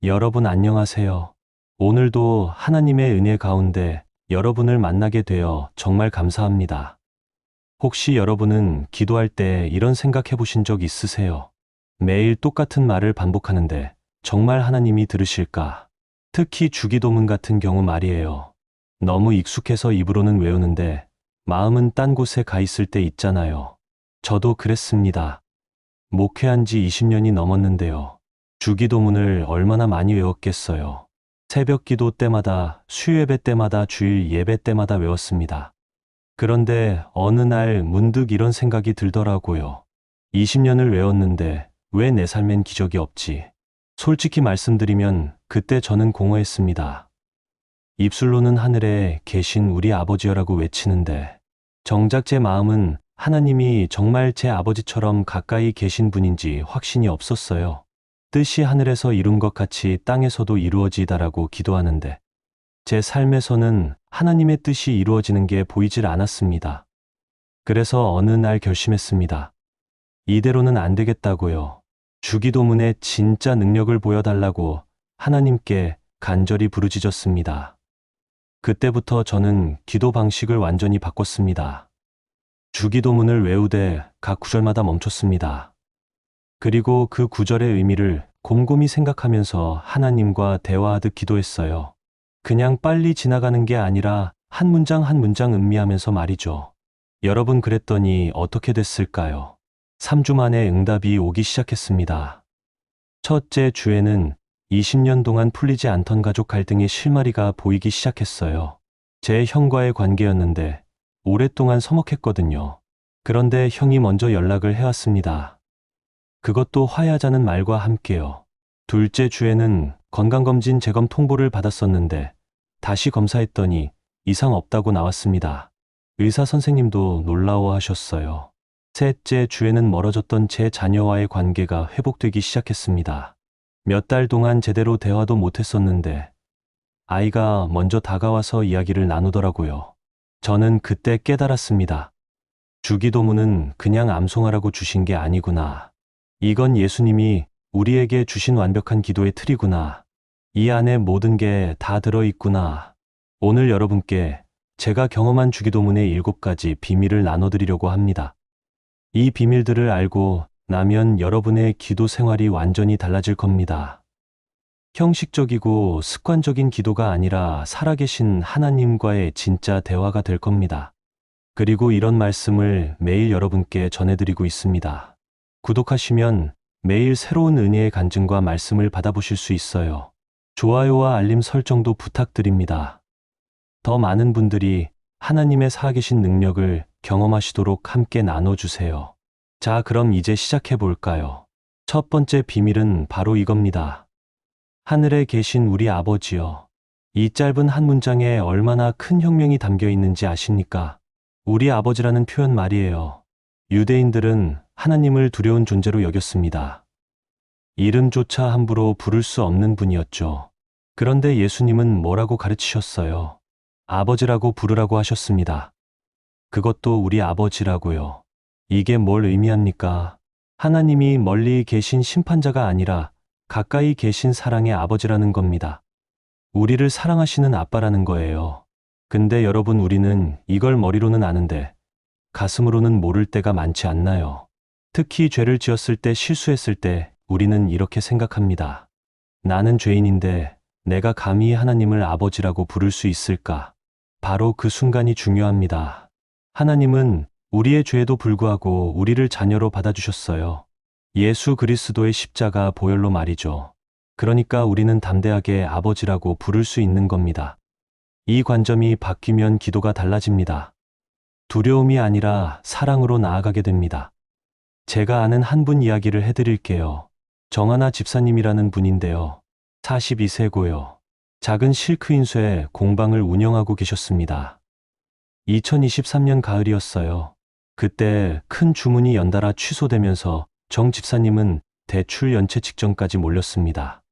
여러분 안녕하세요. 오늘도 하나님의 은혜 가운데 여러분을 만나게 되어 정말 감사합니다. 혹시 여러분은 기도할 때 이런 생각 해보신 적 있으세요? 매일 똑같은 말을 반복하는데 정말 하나님이 들으실까? 특히 주기도문 같은 경우 말이에요. 너무 익숙해서 입으로는 외우는데 마음은 딴 곳에 가 있을 때 있잖아요. 저도 그랬습니다. 목회한 지 20년이 넘었는데요. 주기도문을 얼마나 많이 외웠겠어요. 새벽 기도 때마다, 수요예배 때마다, 주일 예배 때마다 외웠습니다. 그런데 어느 날 문득 이런 생각이 들더라고요. 20년을 외웠는데 왜 내 삶엔 기적이 없지? 솔직히 말씀드리면 그때 저는 공허했습니다. 입술로는 하늘에 계신 우리 아버지여라고 외치는데 정작 제 마음은 하나님이 정말 제 아버지처럼 가까이 계신 분인지 확신이 없었어요. 뜻이 하늘에서 이룬 것 같이 땅에서도 이루어지다라고 기도하는데 제 삶에서는 하나님의 뜻이 이루어지는 게 보이질 않았습니다. 그래서 어느 날 결심했습니다. 이대로는 안 되겠다고요. 주기도문에 진짜 능력을 보여달라고 하나님께 간절히 부르짖었습니다. 그때부터 저는 기도 방식을 완전히 바꿨습니다. 주기도문을 외우되 각 구절마다 멈췄습니다. 그리고 그 구절의 의미를 곰곰이 생각하면서 하나님과 대화하듯 기도했어요. 그냥 빨리 지나가는 게 아니라 한 문장 한 문장 음미하면서 말이죠. 여러분 그랬더니 어떻게 됐을까요? 3주 만에 응답이 오기 시작했습니다. 첫째 주에는 20년 동안 풀리지 않던 가족 갈등의 실마리가 보이기 시작했어요. 제 형과의 관계였는데 오랫동안 서먹했거든요. 그런데 형이 먼저 연락을 해왔습니다. 그것도 화해하자는 말과 함께요. 둘째 주에는 건강검진 재검 통보를 받았었는데 다시 검사했더니 이상 없다고 나왔습니다. 의사 선생님도 놀라워하셨어요. 셋째 주에는 멀어졌던 제 자녀와의 관계가 회복되기 시작했습니다. 몇 달 동안 제대로 대화도 못했었는데 아이가 먼저 다가와서 이야기를 나누더라고요. 저는 그때 깨달았습니다. 주기도문은 그냥 암송하라고 주신 게 아니구나. 이건 예수님이 우리에게 주신 완벽한 기도의 틀이구나. 이 안에 모든 게 다 들어있구나. 오늘 여러분께 제가 경험한 주기도문의 7가지 비밀을 나눠드리려고 합니다. 이 비밀들을 알고 나면 여러분의 기도 생활이 완전히 달라질 겁니다. 형식적이고 습관적인 기도가 아니라 살아계신 하나님과의 진짜 대화가 될 겁니다. 그리고 이런 말씀을 매일 여러분께 전해드리고 있습니다. 구독하시면 매일 새로운 은혜의 간증과 말씀을 받아보실 수 있어요. 좋아요와 알림 설정도 부탁드립니다. 더 많은 분들이 하나님의 살아계신 능력을 경험하시도록 함께 나눠주세요. 자, 그럼 이제 시작해 볼까요? 첫 번째 비밀은 바로 이겁니다. 하늘에 계신 우리 아버지여. 이 짧은 한 문장에 얼마나 큰 혁명이 담겨 있는지 아십니까? 우리 아버지라는 표현 말이에요. 유대인들은 하나님을 두려운 존재로 여겼습니다. 이름조차 함부로 부를 수 없는 분이었죠. 그런데 예수님은 뭐라고 가르치셨어요? 아버지라고 부르라고 하셨습니다. 그것도 우리 아버지라고요. 이게 뭘 의미합니까? 하나님이 멀리 계신 심판자가 아니라 가까이 계신 사랑의 아버지라는 겁니다. 우리를 사랑하시는 아빠라는 거예요. 근데 여러분, 우리는 이걸 머리로는 아는데 가슴으로는 모를 때가 많지 않나요? 특히 죄를 지었을 때, 실수했을 때 우리는 이렇게 생각합니다. 나는 죄인인데 내가 감히 하나님을 아버지라고 부를 수 있을까? 바로 그 순간이 중요합니다. 하나님은 우리의 죄에도 불구하고 우리를 자녀로 받아주셨어요. 예수 그리스도의 십자가 보혈로 말이죠. 그러니까 우리는 담대하게 아버지라고 부를 수 있는 겁니다. 이 관점이 바뀌면 기도가 달라집니다. 두려움이 아니라 사랑으로 나아가게 됩니다. 제가 아는 한 분 이야기를 해드릴게요. 정하나 집사님이라는 분인데요. 42세고요. 작은 실크 인쇄 공방을 운영하고 계셨습니다. 2023년 가을이었어요. 그때 큰 주문이 연달아 취소되면서 정 집사님은 대출 연체 직전까지 몰렸습니다.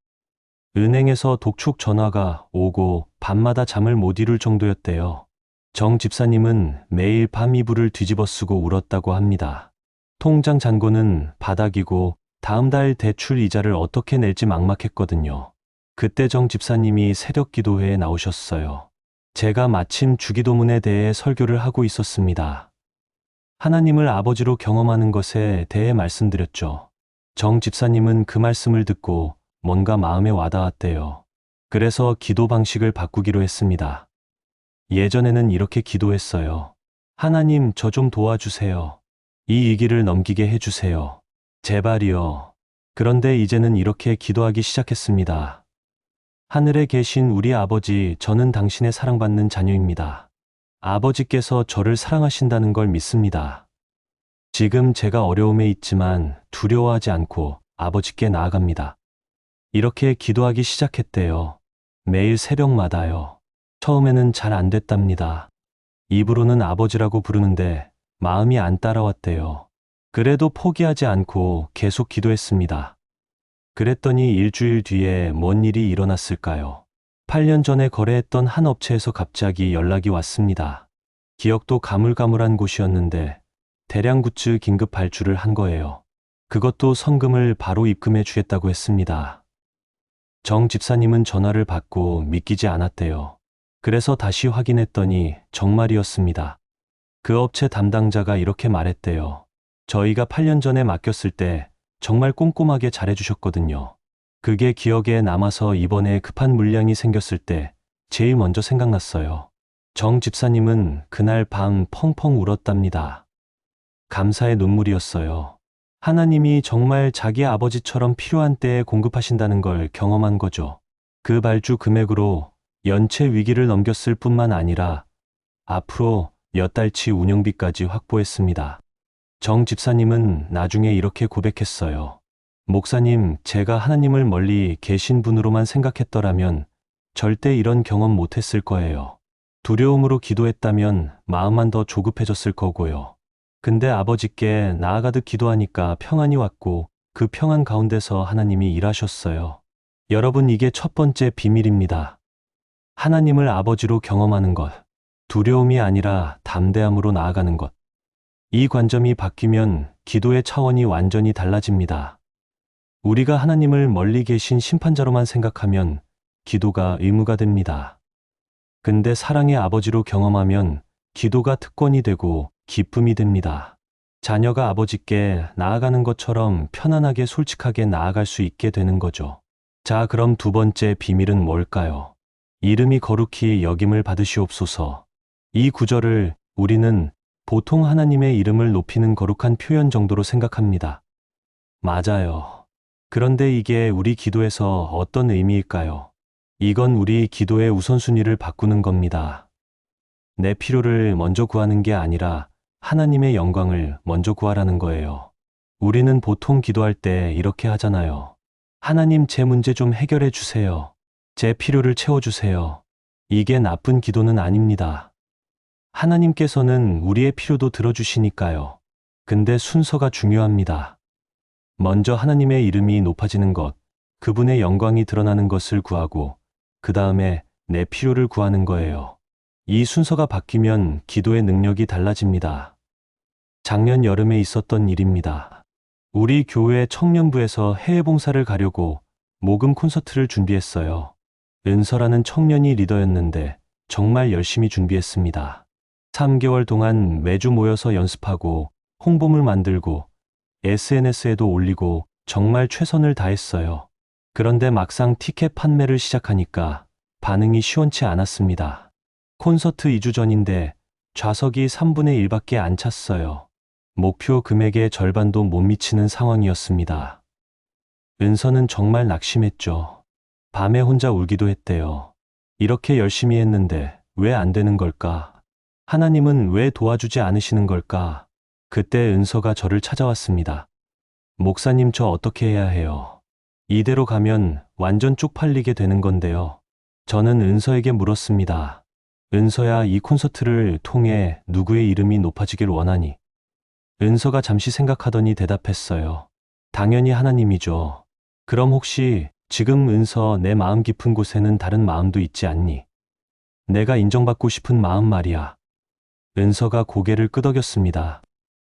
은행에서 독촉 전화가 오고 밤마다 잠을 못 이룰 정도였대요. 정 집사님은 매일 밤 이불을 뒤집어 쓰고 울었다고 합니다. 통장 잔고는 바닥이고 다음 달 대출 이자를 어떻게 낼지 막막했거든요. 그때 정 집사님이 새벽 기도회에 나오셨어요. 제가 마침 주기도문에 대해 설교를 하고 있었습니다. 하나님을 아버지로 경험하는 것에 대해 말씀드렸죠. 정 집사님은 그 말씀을 듣고 뭔가 마음에 와닿았대요. 그래서 기도 방식을 바꾸기로 했습니다. 예전에는 이렇게 기도했어요. 하나님, 저 좀 도와주세요. 이 위기를 넘기게 해주세요. 제발이요. 그런데 이제는 이렇게 기도하기 시작했습니다. 하늘에 계신 우리 아버지, 저는 당신의 사랑받는 자녀입니다. 아버지께서 저를 사랑하신다는 걸 믿습니다. 지금 제가 어려움에 있지만 두려워하지 않고 아버지께 나아갑니다. 이렇게 기도하기 시작했대요. 매일 새벽마다요. 처음에는 잘 안 됐답니다. 입으로는 아버지라고 부르는데 마음이 안 따라왔대요. 그래도 포기하지 않고 계속 기도했습니다. 그랬더니 일주일 뒤에 뭔 일이 일어났을까요? 8년 전에 거래했던 한 업체에서 갑자기 연락이 왔습니다. 기억도 가물가물한 곳이었는데 대량 굿즈 긴급 발주를 한 거예요. 그것도 성금을 바로 입금해 주겠다고 했습니다. 정 집사님은 전화를 받고 믿기지 않았대요. 그래서 다시 확인했더니 정말이었습니다. 그 업체 담당자가 이렇게 말했대요. 저희가 8년 전에 맡겼을 때 정말 꼼꼼하게 잘해주셨거든요. 그게 기억에 남아서 이번에 급한 물량이 생겼을 때 제일 먼저 생각났어요. 정 집사님은 그날 밤 펑펑 울었답니다. 감사의 눈물이었어요. 하나님이 정말 자기 아버지처럼 필요한 때에 공급하신다는 걸 경험한 거죠. 그 발주 금액으로 연체 위기를 넘겼을 뿐만 아니라 앞으로 몇 달치 운영비까지 확보했습니다. 정 집사님은 나중에 이렇게 고백했어요. 목사님, 제가 하나님을 멀리 계신 분으로만 생각했더라면 절대 이런 경험 못했을 거예요. 두려움으로 기도했다면 마음만 더 조급해졌을 거고요. 근데 아버지께 나아가듯 기도하니까 평안이 왔고 그 평안 가운데서 하나님이 일하셨어요. 여러분, 이게 첫 번째 비밀입니다. 하나님을 아버지로 경험하는 것. 두려움이 아니라 담대함으로 나아가는 것. 이 관점이 바뀌면 기도의 차원이 완전히 달라집니다. 우리가 하나님을 멀리 계신 심판자로만 생각하면 기도가 의무가 됩니다. 근데 사랑의 아버지로 경험하면 기도가 특권이 되고 기쁨이 됩니다. 자녀가 아버지께 나아가는 것처럼 편안하게 솔직하게 나아갈 수 있게 되는 거죠. 자, 그럼 두 번째 비밀은 뭘까요? 이름이 거룩히 여김을 받으시옵소서. 이 구절을 우리는 보통 하나님의 이름을 높이는 거룩한 표현 정도로 생각합니다. 맞아요. 그런데 이게 우리 기도에서 어떤 의미일까요? 이건 우리 기도의 우선순위를 바꾸는 겁니다. 내 필요를 먼저 구하는 게 아니라 하나님의 영광을 먼저 구하라는 거예요. 우리는 보통 기도할 때 이렇게 하잖아요. 하나님, 제 문제 좀 해결해 주세요. 제 필요를 채워주세요. 이게 나쁜 기도는 아닙니다. 하나님께서는 우리의 필요도 들어주시니까요. 근데 순서가 중요합니다. 먼저 하나님의 이름이 높아지는 것, 그분의 영광이 드러나는 것을 구하고 그 다음에 내 필요를 구하는 거예요. 이 순서가 바뀌면 기도의 능력이 달라집니다. 작년 여름에 있었던 일입니다. 우리 교회 청년부에서 해외 봉사를 가려고 모금 콘서트를 준비했어요. 은서라는 청년이 리더였는데 정말 열심히 준비했습니다. 3개월 동안 매주 모여서 연습하고 홍보물 만들고 SNS에도 올리고 정말 최선을 다했어요. 그런데 막상 티켓 판매를 시작하니까 반응이 시원치 않았습니다. 콘서트 2주 전인데 좌석이 3분의 1밖에 안 찼어요. 목표 금액의 절반도 못 미치는 상황이었습니다. 은서는 정말 낙심했죠. 밤에 혼자 울기도 했대요. 이렇게 열심히 했는데 왜 안 되는 걸까? 하나님은 왜 도와주지 않으시는 걸까? 그때 은서가 저를 찾아왔습니다. 목사님, 저 어떻게 해야 해요? 이대로 가면 완전 쪽팔리게 되는 건데요. 저는 은서에게 물었습니다. 은서야, 이 콘서트를 통해 누구의 이름이 높아지길 원하니? 은서가 잠시 생각하더니 대답했어요. 당연히 하나님이죠. 그럼 혹시 지금 은서, 내 마음 깊은 곳에는 다른 마음도 있지 않니? 내가 인정받고 싶은 마음 말이야. 은서가 고개를 끄덕였습니다.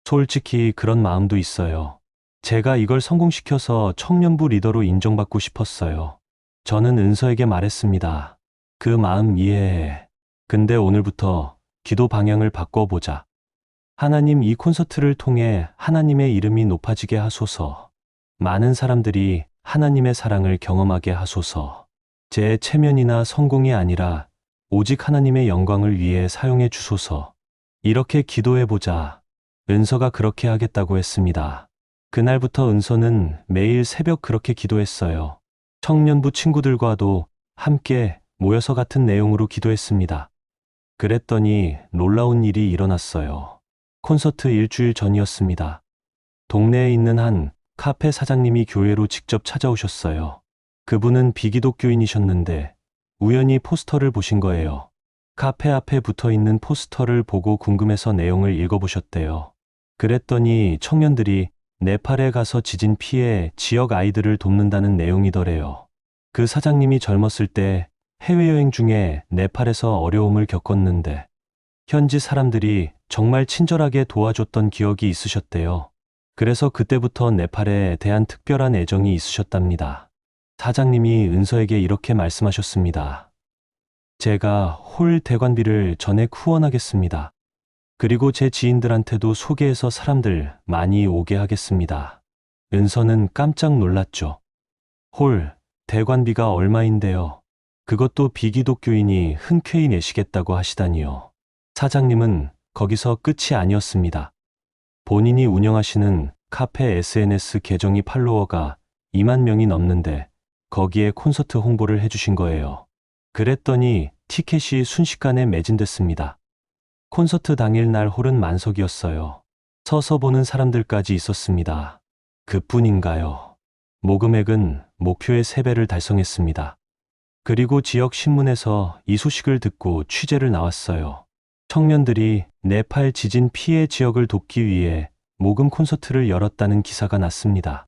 솔직히 그런 마음도 있어요. 제가 이걸 성공시켜서 청년부 리더로 인정받고 싶었어요. 저는 은서에게 말했습니다. 그 마음 이해해. 근데 오늘부터 기도 방향을 바꿔보자. 하나님, 이 콘서트를 통해 하나님의 이름이 높아지게 하소서. 많은 사람들이 하나님의 사랑을 경험하게 하소서. 제 체면이나 성공이 아니라 오직 하나님의 영광을 위해 사용해 주소서. 이렇게 기도해보자. 은서가 그렇게 하겠다고 했습니다. 그날부터 은서는 매일 새벽 그렇게 기도했어요. 청년부 친구들과도 함께 모여서 같은 내용으로 기도했습니다. 그랬더니 놀라운 일이 일어났어요. 콘서트 일주일 전이었습니다. 동네에 있는 한 카페 사장님이 교회로 직접 찾아오셨어요. 그분은 비기독교인이셨는데 우연히 포스터를 보신 거예요. 카페 앞에 붙어 있는 포스터를 보고 궁금해서 내용을 읽어보셨대요. 그랬더니 청년들이 네팔에 가서 지진 피해 지역 아이들을 돕는다는 내용이더래요. 그 사장님이 젊었을 때 해외여행 중에 네팔에서 어려움을 겪었는데 현지 사람들이 정말 친절하게 도와줬던 기억이 있으셨대요. 그래서 그때부터 네팔에 대한 특별한 애정이 있으셨답니다. 사장님이 은서에게 이렇게 말씀하셨습니다. 제가 홀 대관비를 전액 후원하겠습니다. 그리고 제 지인들한테도 소개해서 사람들 많이 오게 하겠습니다. 은서는 깜짝 놀랐죠. 홀 대관비가 얼마인데요? 그것도 비기독교인이 흔쾌히 내시겠다고 하시다니요. 사장님은 거기서 끝이 아니었습니다. 본인이 운영하시는 카페 SNS 계정이 팔로워가 2만 명이 넘는데 거기에 콘서트 홍보를 해주신 거예요. 그랬더니 티켓이 순식간에 매진됐습니다. 콘서트 당일 날 홀은 만석이었어요. 서서 보는 사람들까지 있었습니다. 그뿐인가요? 모금액은 목표의 3배를 달성했습니다. 그리고 지역 신문에서 이 소식을 듣고 취재를 나왔어요. 청년들이 네팔 지진 피해 지역을 돕기 위해 모금 콘서트를 열었다는 기사가 났습니다.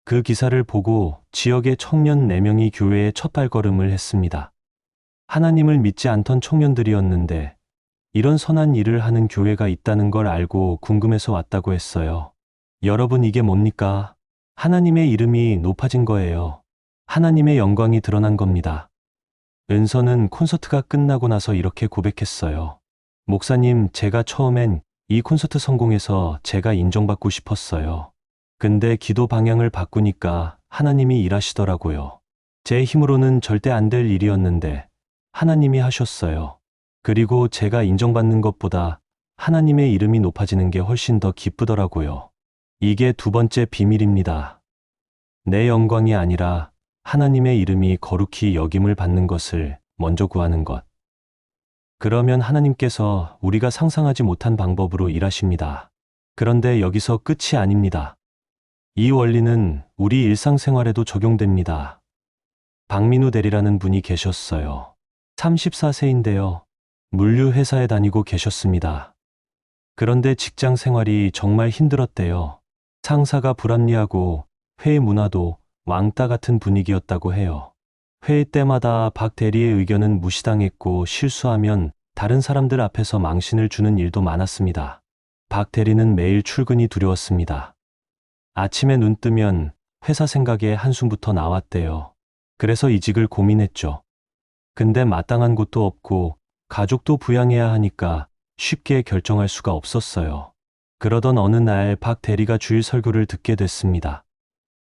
그 기사를 보고 지역의 청년 4명이 교회에 첫 발걸음을 했습니다. 하나님을 믿지 않던 청년들이었는데 이런 선한 일을 하는 교회가 있다는 걸 알고 궁금해서 왔다고 했어요. 여러분, 이게 뭡니까? 하나님의 이름이 높아진 거예요. 하나님의 영광이 드러난 겁니다. 은서는 콘서트가 끝나고 나서 이렇게 고백했어요. 목사님, 제가 처음엔 이 콘서트 성공해서 제가 인정받고 싶었어요. 근데 기도 방향을 바꾸니까 하나님이 일하시더라고요. 제 힘으로는 절대 안 될 일이었는데 하나님이 하셨어요. 그리고 제가 인정받는 것보다 하나님의 이름이 높아지는 게 훨씬 더 기쁘더라고요. 이게 2번째 비밀입니다. 내 영광이 아니라 하나님의 이름이 거룩히 여김을 받는 것을 먼저 구하는 것. 그러면 하나님께서 우리가 상상하지 못한 방법으로 일하십니다. 그런데 여기서 끝이 아닙니다. 이 원리는 우리 일상생활에도 적용됩니다. 박민우 대리라는 분이 계셨어요. 34세인데요. 물류회사에 다니고 계셨습니다. 그런데 직장 생활이 정말 힘들었대요. 상사가 불합리하고 회의 문화도 왕따 같은 분위기였다고 해요. 회의 때마다 박 대리의 의견은 무시당했고 실수하면 다른 사람들 앞에서 망신을 주는 일도 많았습니다. 박 대리는 매일 출근이 두려웠습니다. 아침에 눈 뜨면 회사 생각에 한숨부터 나왔대요. 그래서 이직을 고민했죠. 근데 마땅한 곳도 없고 가족도 부양해야 하니까 쉽게 결정할 수가 없었어요. 그러던 어느 날 박 대리가 주일 설교를 듣게 됐습니다.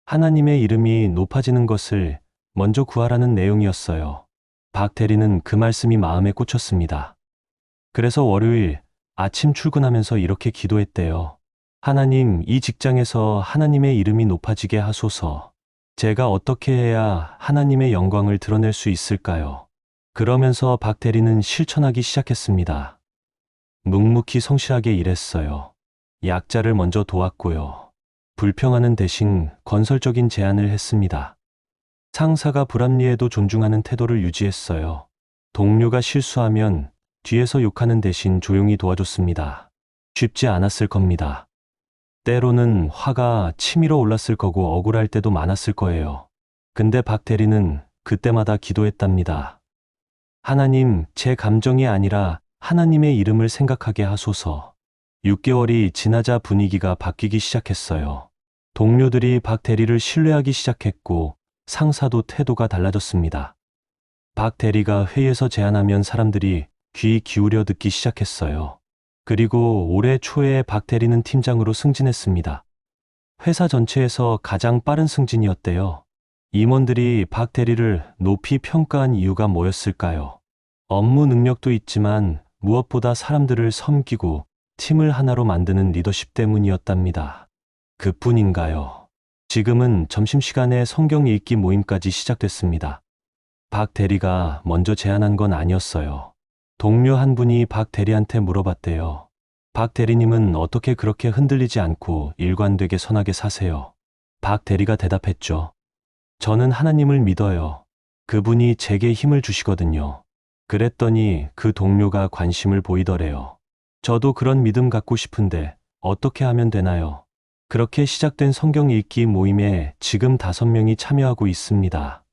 하나님의 이름이 높아지는 것을 먼저 구하라는 내용이었어요. 박 대리는 그 말씀이 마음에 꽂혔습니다. 그래서 월요일 아침 출근하면서 이렇게 기도했대요. 하나님, 이 직장에서 하나님의 이름이 높아지게 하소서. 제가 어떻게 해야 하나님의 영광을 드러낼 수 있을까요? 그러면서 박 대리는 실천하기 시작했습니다. 묵묵히 성실하게 일했어요. 약자를 먼저 도왔고요. 불평하는 대신 건설적인 제안을 했습니다. 상사가 불합리해도 존중하는 태도를 유지했어요. 동료가 실수하면 뒤에서 욕하는 대신 조용히 도와줬습니다. 쉽지 않았을 겁니다. 때로는 화가 치밀어 올랐을 거고 억울할 때도 많았을 거예요. 근데 박 대리는 그때마다 기도했답니다. 하나님, 제 감정이 아니라 하나님의 이름을 생각하게 하소서. 6개월이 지나자 분위기가 바뀌기 시작했어요. 동료들이 박 대리를 신뢰하기 시작했고 상사도 태도가 달라졌습니다. 박 대리가 회의에서 제안하면 사람들이 귀 기울여 듣기 시작했어요. 그리고 올해 초에 박 대리는 팀장으로 승진했습니다. 회사 전체에서 가장 빠른 승진이었대요. 임원들이 박 대리를 높이 평가한 이유가 뭐였을까요? 업무 능력도 있지만 무엇보다 사람들을 섬기고 팀을 하나로 만드는 리더십 때문이었답니다. 그뿐인가요? 지금은 점심시간에 성경 읽기 모임까지 시작됐습니다. 박 대리가 먼저 제안한 건 아니었어요. 동료 한 분이 박 대리한테 물어봤대요. 박 대리님은 어떻게 그렇게 흔들리지 않고 일관되게 선하게 사세요? 박 대리가 대답했죠. 저는 하나님을 믿어요. 그분이 제게 힘을 주시거든요. 그랬더니 그 동료가 관심을 보이더래요. 저도 그런 믿음 갖고 싶은데 어떻게 하면 되나요? 그렇게 시작된 성경 읽기 모임에 지금 5명이 참여하고 있습니다.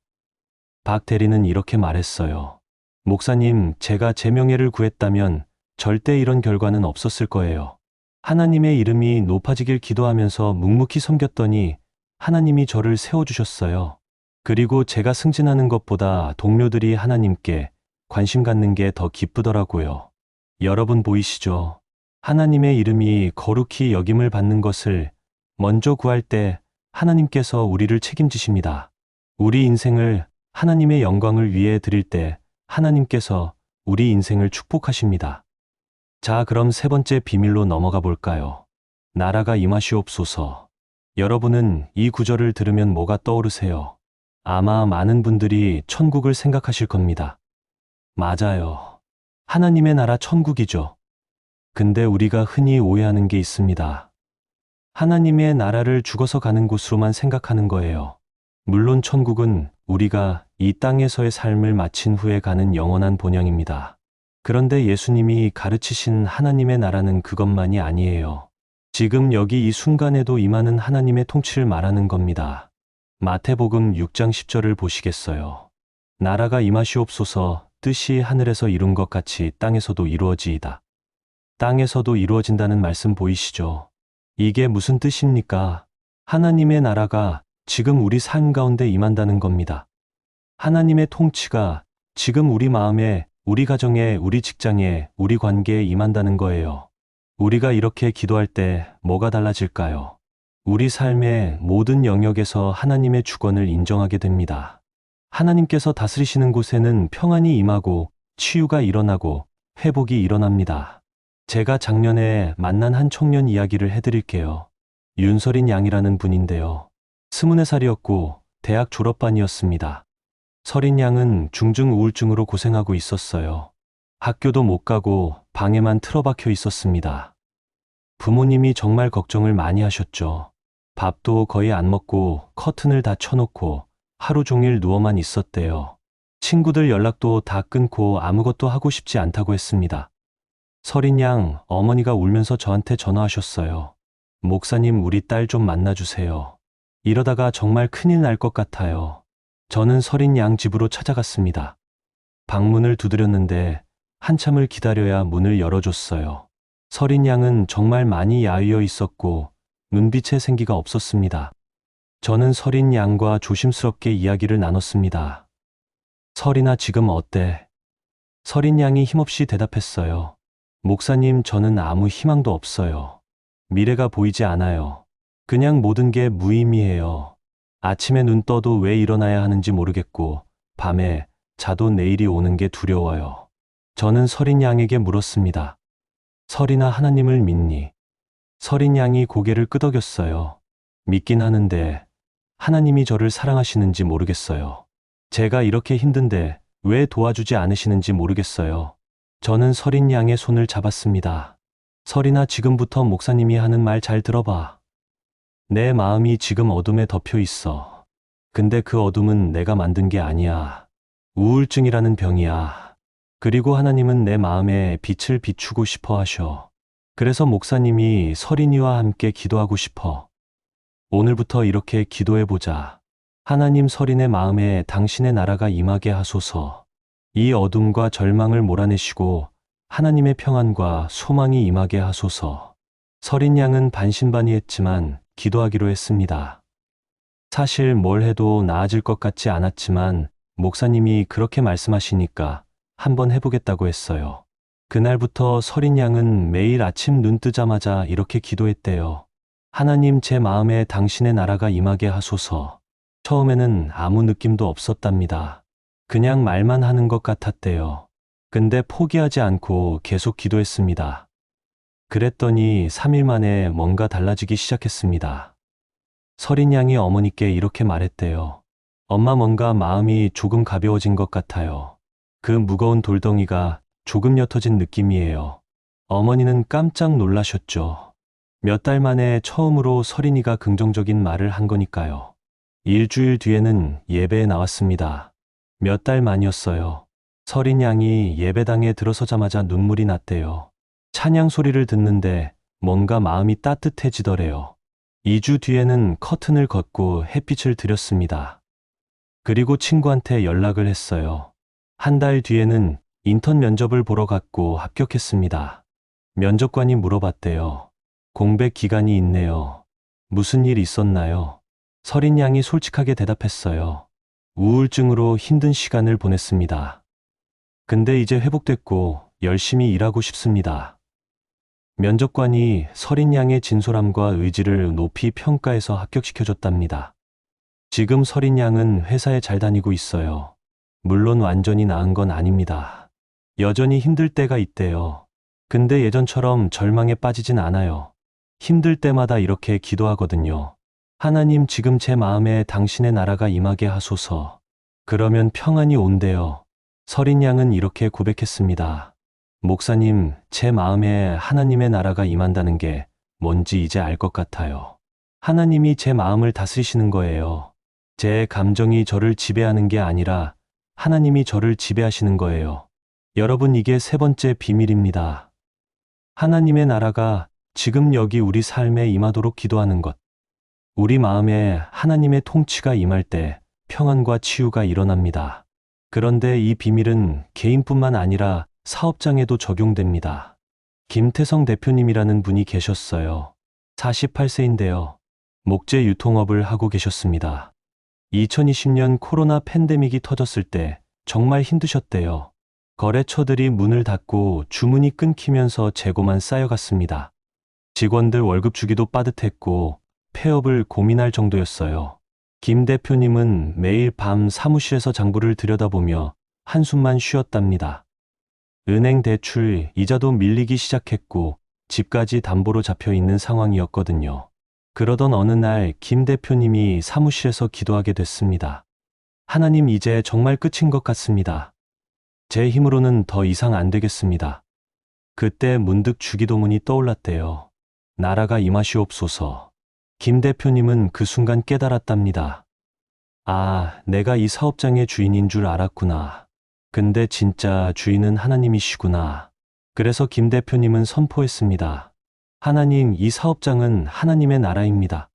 박 대리는 이렇게 말했어요. 목사님, 제가 제 명예를 구했다면 절대 이런 결과는 없었을 거예요. 하나님의 이름이 높아지길 기도하면서 묵묵히 섬겼더니 하나님이 저를 세워주셨어요. 그리고 제가 승진하는 것보다 동료들이 하나님께 관심 갖는 게 더 기쁘더라고요. 여러분 보이시죠? 하나님의 이름이 거룩히 여김을 받는 것을 먼저 구할 때 하나님께서 우리를 책임지십니다. 우리 인생을 하나님의 영광을 위해 드릴 때 하나님께서 우리 인생을 축복하십니다. 자, 그럼 세 번째 비밀로 넘어가 볼까요? 나라가 임하시옵소서. 여러분은 이 구절을 들으면 뭐가 떠오르세요? 아마 많은 분들이 천국을 생각하실 겁니다. 맞아요. 하나님의 나라 천국이죠. 근데 우리가 흔히 오해하는 게 있습니다. 하나님의 나라를 죽어서 가는 곳으로만 생각하는 거예요. 물론 천국은 우리가 이 땅에서의 삶을 마친 후에 가는 영원한 본향입니다. 그런데 예수님이 가르치신 하나님의 나라는 그것만이 아니에요. 지금 여기 이 순간에도 임하는 하나님의 통치를 말하는 겁니다. 마태복음 6장 10절을 보시겠어요? 나라가 임하시옵소서. 뜻이 하늘에서 이룬 것 같이 땅에서도 이루어지이다. 땅에서도 이루어진다는 말씀 보이시죠? 이게 무슨 뜻입니까? 하나님의 나라가 지금 우리 삶 가운데 임한다는 겁니다. 하나님의 통치가 지금 우리 마음에, 우리 가정에, 우리 직장에, 우리 관계에 임한다는 거예요. 우리가 이렇게 기도할 때 뭐가 달라질까요? 우리 삶의 모든 영역에서 하나님의 주권을 인정하게 됩니다. 하나님께서 다스리시는 곳에는 평안이 임하고 치유가 일어나고 회복이 일어납니다. 제가 작년에 만난 한 청년 이야기를 해드릴게요. 윤설인 양이라는 분인데요. 24살이었고 대학 졸업반이었습니다. 설인 양은 중증 우울증으로 고생하고 있었어요. 학교도 못 가고 방에만 틀어박혀 있었습니다. 부모님이 정말 걱정을 많이 하셨죠. 밥도 거의 안 먹고 커튼을 다 쳐놓고 하루 종일 누워만 있었대요. 친구들 연락도 다 끊고 아무것도 하고 싶지 않다고 했습니다. 설인 양 어머니가 울면서 저한테 전화하셨어요. 목사님, 우리 딸 좀 만나주세요. 이러다가 정말 큰일 날 것 같아요. 저는 설인 양 집으로 찾아갔습니다. 방문을 두드렸는데 한참을 기다려야 문을 열어줬어요. 설인 양은 정말 많이 야위어 있었고 눈빛에 생기가 없었습니다. 저는 설인 양과 조심스럽게 이야기를 나눴습니다. 설인아, 지금 어때? 설인 양이 힘없이 대답했어요. 목사님, 저는 아무 희망도 없어요. 미래가 보이지 않아요. 그냥 모든 게 무의미해요. 아침에 눈 떠도 왜 일어나야 하는지 모르겠고 밤에 자도 내일이 오는 게 두려워요. 저는 설인 양에게 물었습니다. 설인아, 하나님을 믿니? 설인 양이 고개를 끄덕였어요. 믿긴 하는데 하나님이 저를 사랑하시는지 모르겠어요. 제가 이렇게 힘든데 왜 도와주지 않으시는지 모르겠어요. 저는 설인 양의 손을 잡았습니다. 설인아, 지금부터 목사님이 하는 말 잘 들어봐. 내 마음이 지금 어둠에 덮여 있어. 근데 그 어둠은 내가 만든 게 아니야. 우울증이라는 병이야. 그리고 하나님은 내 마음에 빛을 비추고 싶어 하셔. 그래서 목사님이 설인이와 함께 기도하고 싶어. 오늘부터 이렇게 기도해보자. 하나님, 설인의 마음에 당신의 나라가 임하게 하소서. 이 어둠과 절망을 몰아내시고 하나님의 평안과 소망이 임하게 하소서. 설인 양은 반신반의했지만 기도하기로 했습니다. 사실 뭘 해도 나아질 것 같지 않았지만 목사님이 그렇게 말씀하시니까 한번 해보겠다고 했어요. 그날부터 서린 양은 매일 아침 눈 뜨자마자 이렇게 기도했대요. 하나님, 제 마음에 당신의 나라가 임하게 하소서. 처음에는 아무 느낌도 없었답니다. 그냥 말만 하는 것 같았대요. 근데 포기하지 않고 계속 기도했습니다. 그랬더니 3일 만에 뭔가 달라지기 시작했습니다. 서린 양이 어머니께 이렇게 말했대요. 엄마, 뭔가 마음이 조금 가벼워진 것 같아요. 그 무거운 돌덩이가 조금 옅어진 느낌이에요. 어머니는 깜짝 놀라셨죠. 몇 달 만에 처음으로 서린이가 긍정적인 말을 한 거니까요. 일주일 뒤에는 예배에 나왔습니다. 몇 달 만이었어요. 서린 양이 예배당에 들어서자마자 눈물이 났대요. 찬양 소리를 듣는데 뭔가 마음이 따뜻해지더래요. 2주 뒤에는 커튼을 걷고 햇빛을 들였습니다. 그리고 친구한테 연락을 했어요. 한 달 뒤에는 인턴 면접을 보러 갔고 합격했습니다. 면접관이 물어봤대요. 공백 기간이 있네요. 무슨 일 있었나요? 서린 양이 솔직하게 대답했어요. 우울증으로 힘든 시간을 보냈습니다. 근데 이제 회복됐고 열심히 일하고 싶습니다. 면접관이 서린 양의 진솔함과 의지를 높이 평가해서 합격시켜줬답니다. 지금 서린 양은 회사에 잘 다니고 있어요. 물론 완전히 나은 건 아닙니다. 여전히 힘들 때가 있대요. 근데 예전처럼 절망에 빠지진 않아요. 힘들 때마다 이렇게 기도하거든요. 하나님, 지금 제 마음에 당신의 나라가 임하게 하소서. 그러면 평안이 온대요. 서린 양은 이렇게 고백했습니다. 목사님, 제 마음에 하나님의 나라가 임한다는 게 뭔지 이제 알 것 같아요. 하나님이 제 마음을 다스리시는 거예요. 제 감정이 저를 지배하는 게 아니라 하나님이 저를 지배하시는 거예요. 여러분, 이게 세 번째 비밀입니다. 하나님의 나라가 지금 여기 우리 삶에 임하도록 기도하는 것. 우리 마음에 하나님의 통치가 임할 때 평안과 치유가 일어납니다. 그런데 이 비밀은 개인뿐만 아니라 사업장에도 적용됩니다. 김태성 대표님이라는 분이 계셨어요. 48세인데요. 목재 유통업을 하고 계셨습니다. 2020년 코로나 팬데믹이 터졌을 때 정말 힘드셨대요. 거래처들이 문을 닫고 주문이 끊기면서 재고만 쌓여갔습니다. 직원들 월급 주기도 빠듯했고 폐업을 고민할 정도였어요. 김 대표님은 매일 밤 사무실에서 장부를 들여다보며 한숨만 쉬었답니다. 은행 대출, 이자도 밀리기 시작했고 집까지 담보로 잡혀 있는 상황이었거든요. 그러던 어느 날 김 대표님이 사무실에서 기도하게 됐습니다. 하나님, 이제 정말 끝인 것 같습니다. 제 힘으로는 더 이상 안 되겠습니다. 그때 문득 주기도문이 떠올랐대요. 나라가 임하시옵소서. 김 대표님은 그 순간 깨달았답니다. 아, 내가 이 사업장의 주인인 줄 알았구나. 근데 진짜 주인은 하나님이시구나. 그래서 김 대표님은 선포했습니다. 하나님, 이 사업장은 하나님의 나라입니다.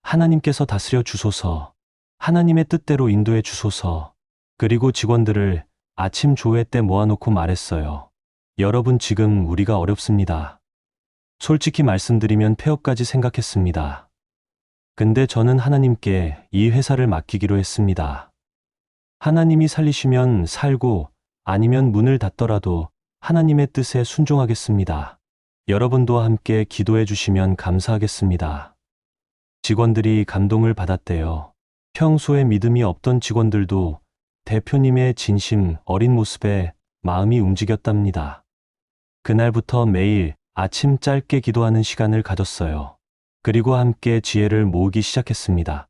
하나님께서 다스려 주소서. 하나님의 뜻대로 인도해 주소서. 그리고 직원들을 아침 조회 때 모아놓고 말했어요. 여러분, 지금 우리가 어렵습니다. 솔직히 말씀드리면 폐업까지 생각했습니다. 근데 저는 하나님께 이 회사를 맡기기로 했습니다. 하나님이 살리시면 살고 아니면 문을 닫더라도 하나님의 뜻에 순종하겠습니다. 여러분도 함께 기도해 주시면 감사하겠습니다. 직원들이 감동을 받았대요. 평소에 믿음이 없던 직원들도 대표님의 진심 어린 모습에 마음이 움직였답니다. 그날부터 매일 아침 짧게 기도하는 시간을 가졌어요. 그리고 함께 지혜를 모으기 시작했습니다.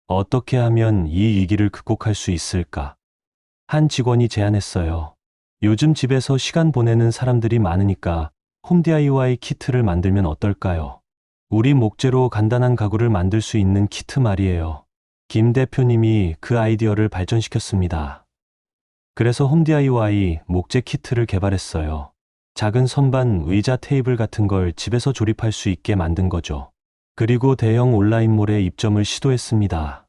어떻게 하면 이 위기를 극복할 수 있을까? 한 직원이 제안했어요. 요즘 집에서 시간 보내는 사람들이 많으니까 홈 DIY 키트를 만들면 어떨까요? 우리 목재로 간단한 가구를 만들 수 있는 키트 말이에요. 김 대표님이 그 아이디어를 발전시켰습니다. 그래서 홈 DIY 목재 키트를 개발했어요. 작은 선반, 의자, 테이블 같은 걸 집에서 조립할 수 있게 만든 거죠. 그리고 대형 온라인몰에 입점을 시도했습니다.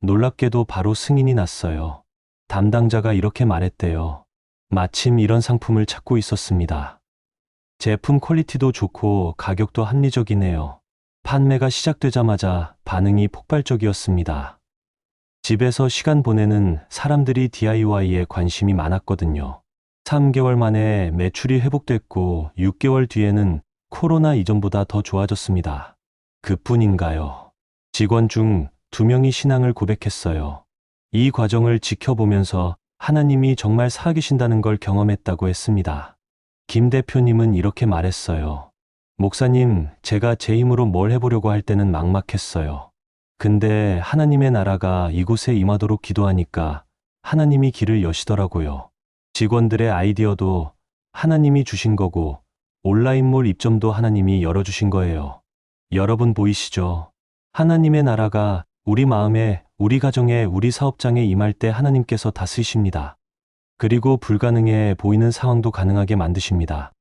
놀랍게도 바로 승인이 났어요. 담당자가 이렇게 말했대요. 마침 이런 상품을 찾고 있었습니다. 제품 퀄리티도 좋고 가격도 합리적이네요. 판매가 시작되자마자 반응이 폭발적이었습니다. 집에서 시간 보내는 사람들이 DIY에 관심이 많았거든요. 3개월 만에 매출이 회복됐고 6개월 뒤에는 코로나 이전보다 더 좋아졌습니다. 그뿐인가요? 직원 중 2명이 신앙을 고백했어요. 이 과정을 지켜보면서 하나님이 정말 살아계신다는 걸 경험했다고 했습니다. 김 대표님은 이렇게 말했어요. 목사님, 제가 제 힘으로 뭘 해보려고 할 때는 막막했어요. 근데 하나님의 나라가 이곳에 임하도록 기도하니까 하나님이 길을 여시더라고요. 직원들의 아이디어도 하나님이 주신 거고 온라인몰 입점도 하나님이 열어주신 거예요. 여러분 보이시죠? 하나님의 나라가 우리 마음에, 우리 가정에, 우리 사업장에 임할 때 하나님께서 다스리십니다. 그리고 불가능해 보이는 상황도 가능하게 만드십니다.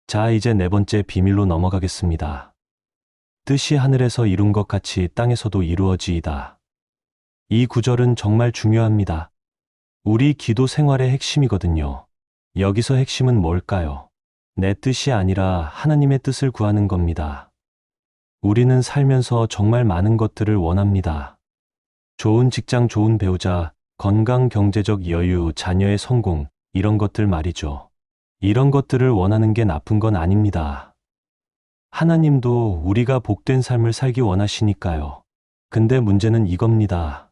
자, 이제 4번째 비밀로 넘어가겠습니다. 뜻이 하늘에서 이룬 것 같이 땅에서도 이루어지이다. 이 구절은 정말 중요합니다. 우리 기도 생활의 핵심이거든요. 여기서 핵심은 뭘까요? 내 뜻이 아니라 하나님의 뜻을 구하는 겁니다. 우리는 살면서 정말 많은 것들을 원합니다. 좋은 직장, 좋은 배우자, 건강, 경제적 여유, 자녀의 성공, 이런 것들 말이죠. 이런 것들을 원하는 게 나쁜 건 아닙니다. 하나님도 우리가 복된 삶을 살기 원하시니까요. 근데 문제는 이겁니다.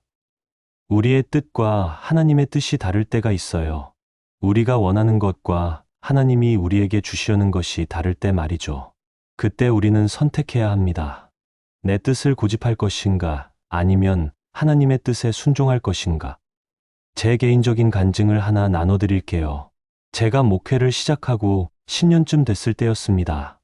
우리의 뜻과 하나님의 뜻이 다를 때가 있어요. 우리가 원하는 것과 하나님이 우리에게 주시려는 것이 다를 때 말이죠. 그때 우리는 선택해야 합니다. 내 뜻을 고집할 것인가, 아니면 하나님의 뜻에 순종할 것인가. 제 개인적인 간증을 하나 나눠드릴게요. 제가 목회를 시작하고 10년쯤 됐을 때였습니다.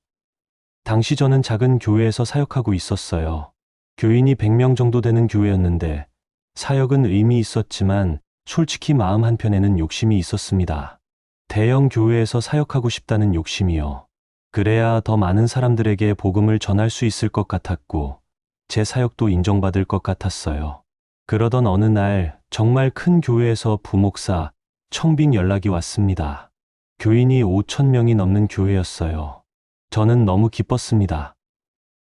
당시 저는 작은 교회에서 사역하고 있었어요. 교인이 100명 정도 되는 교회였는데 사역은 의미 있었지만 솔직히 마음 한편에는 욕심이 있었습니다. 대형 교회에서 사역하고 싶다는 욕심이요. 그래야 더 많은 사람들에게 복음을 전할 수 있을 것 같았고 제 사역도 인정받을 것 같았어요. 그러던 어느 날 정말 큰 교회에서 부목사, 청빙 연락이 왔습니다. 교인이 5,000명이 넘는 교회였어요. 저는 너무 기뻤습니다.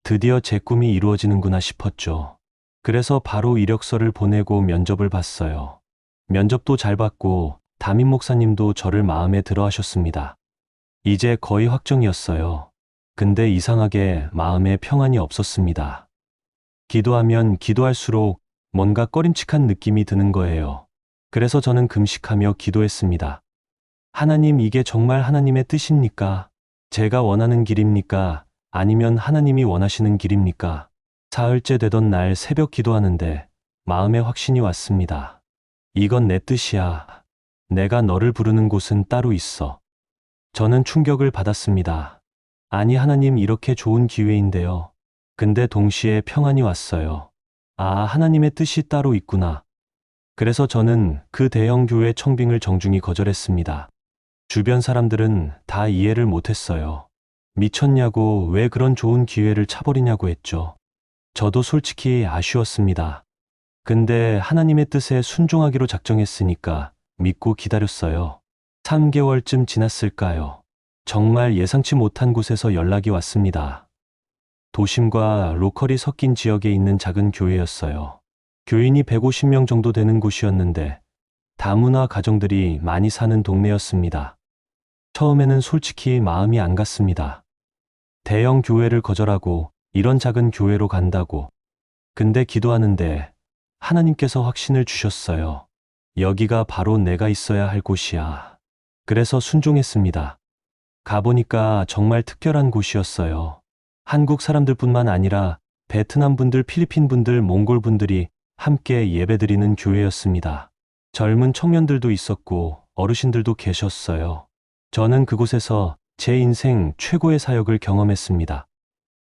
드디어 제 꿈이 이루어지는구나 싶었죠. 그래서 바로 이력서를 보내고 면접을 봤어요. 면접도 잘 봤고 담임 목사님도 저를 마음에 들어 하셨습니다. 이제 거의 확정이었어요. 근데 이상하게 마음에 평안이 없었습니다. 기도하면 기도할수록 뭔가 꺼림칙한 느낌이 드는 거예요. 그래서 저는 금식하며 기도했습니다. 하나님, 이게 정말 하나님의 뜻입니까? 제가 원하는 길입니까? 아니면 하나님이 원하시는 길입니까? 사흘째 되던 날 새벽 기도하는데 마음에 확신이 왔습니다. 이건 내 뜻이야. 내가 너를 부르는 곳은 따로 있어. 저는 충격을 받았습니다. 아니, 하나님, 이렇게 좋은 기회인데요. 근데 동시에 평안이 왔어요. 아, 하나님의 뜻이 따로 있구나. 그래서 저는 그 대형 교회 청빙을 정중히 거절했습니다. 주변 사람들은 다 이해를 못했어요. 미쳤냐고, 왜 그런 좋은 기회를 차버리냐고 했죠. 저도 솔직히 아쉬웠습니다. 근데 하나님의 뜻에 순종하기로 작정했으니까 믿고 기다렸어요. 3개월쯤 지났을까요? 정말 예상치 못한 곳에서 연락이 왔습니다. 도심과 로컬이 섞인 지역에 있는 작은 교회였어요. 교인이 150명 정도 되는 곳이었는데 다문화 가정들이 많이 사는 동네였습니다. 처음에는 솔직히 마음이 안 갔습니다. 대형 교회를 거절하고 이런 작은 교회로 간다고. 근데 기도하는데 하나님께서 확신을 주셨어요. 여기가 바로 내가 있어야 할 곳이야. 그래서 순종했습니다. 가보니까 정말 특별한 곳이었어요. 한국 사람들뿐만 아니라 베트남 분들, 필리핀 분들, 몽골 분들이 함께 예배드리는 교회였습니다. 젊은 청년들도 있었고 어르신들도 계셨어요. 저는 그곳에서 제 인생 최고의 사역을 경험했습니다.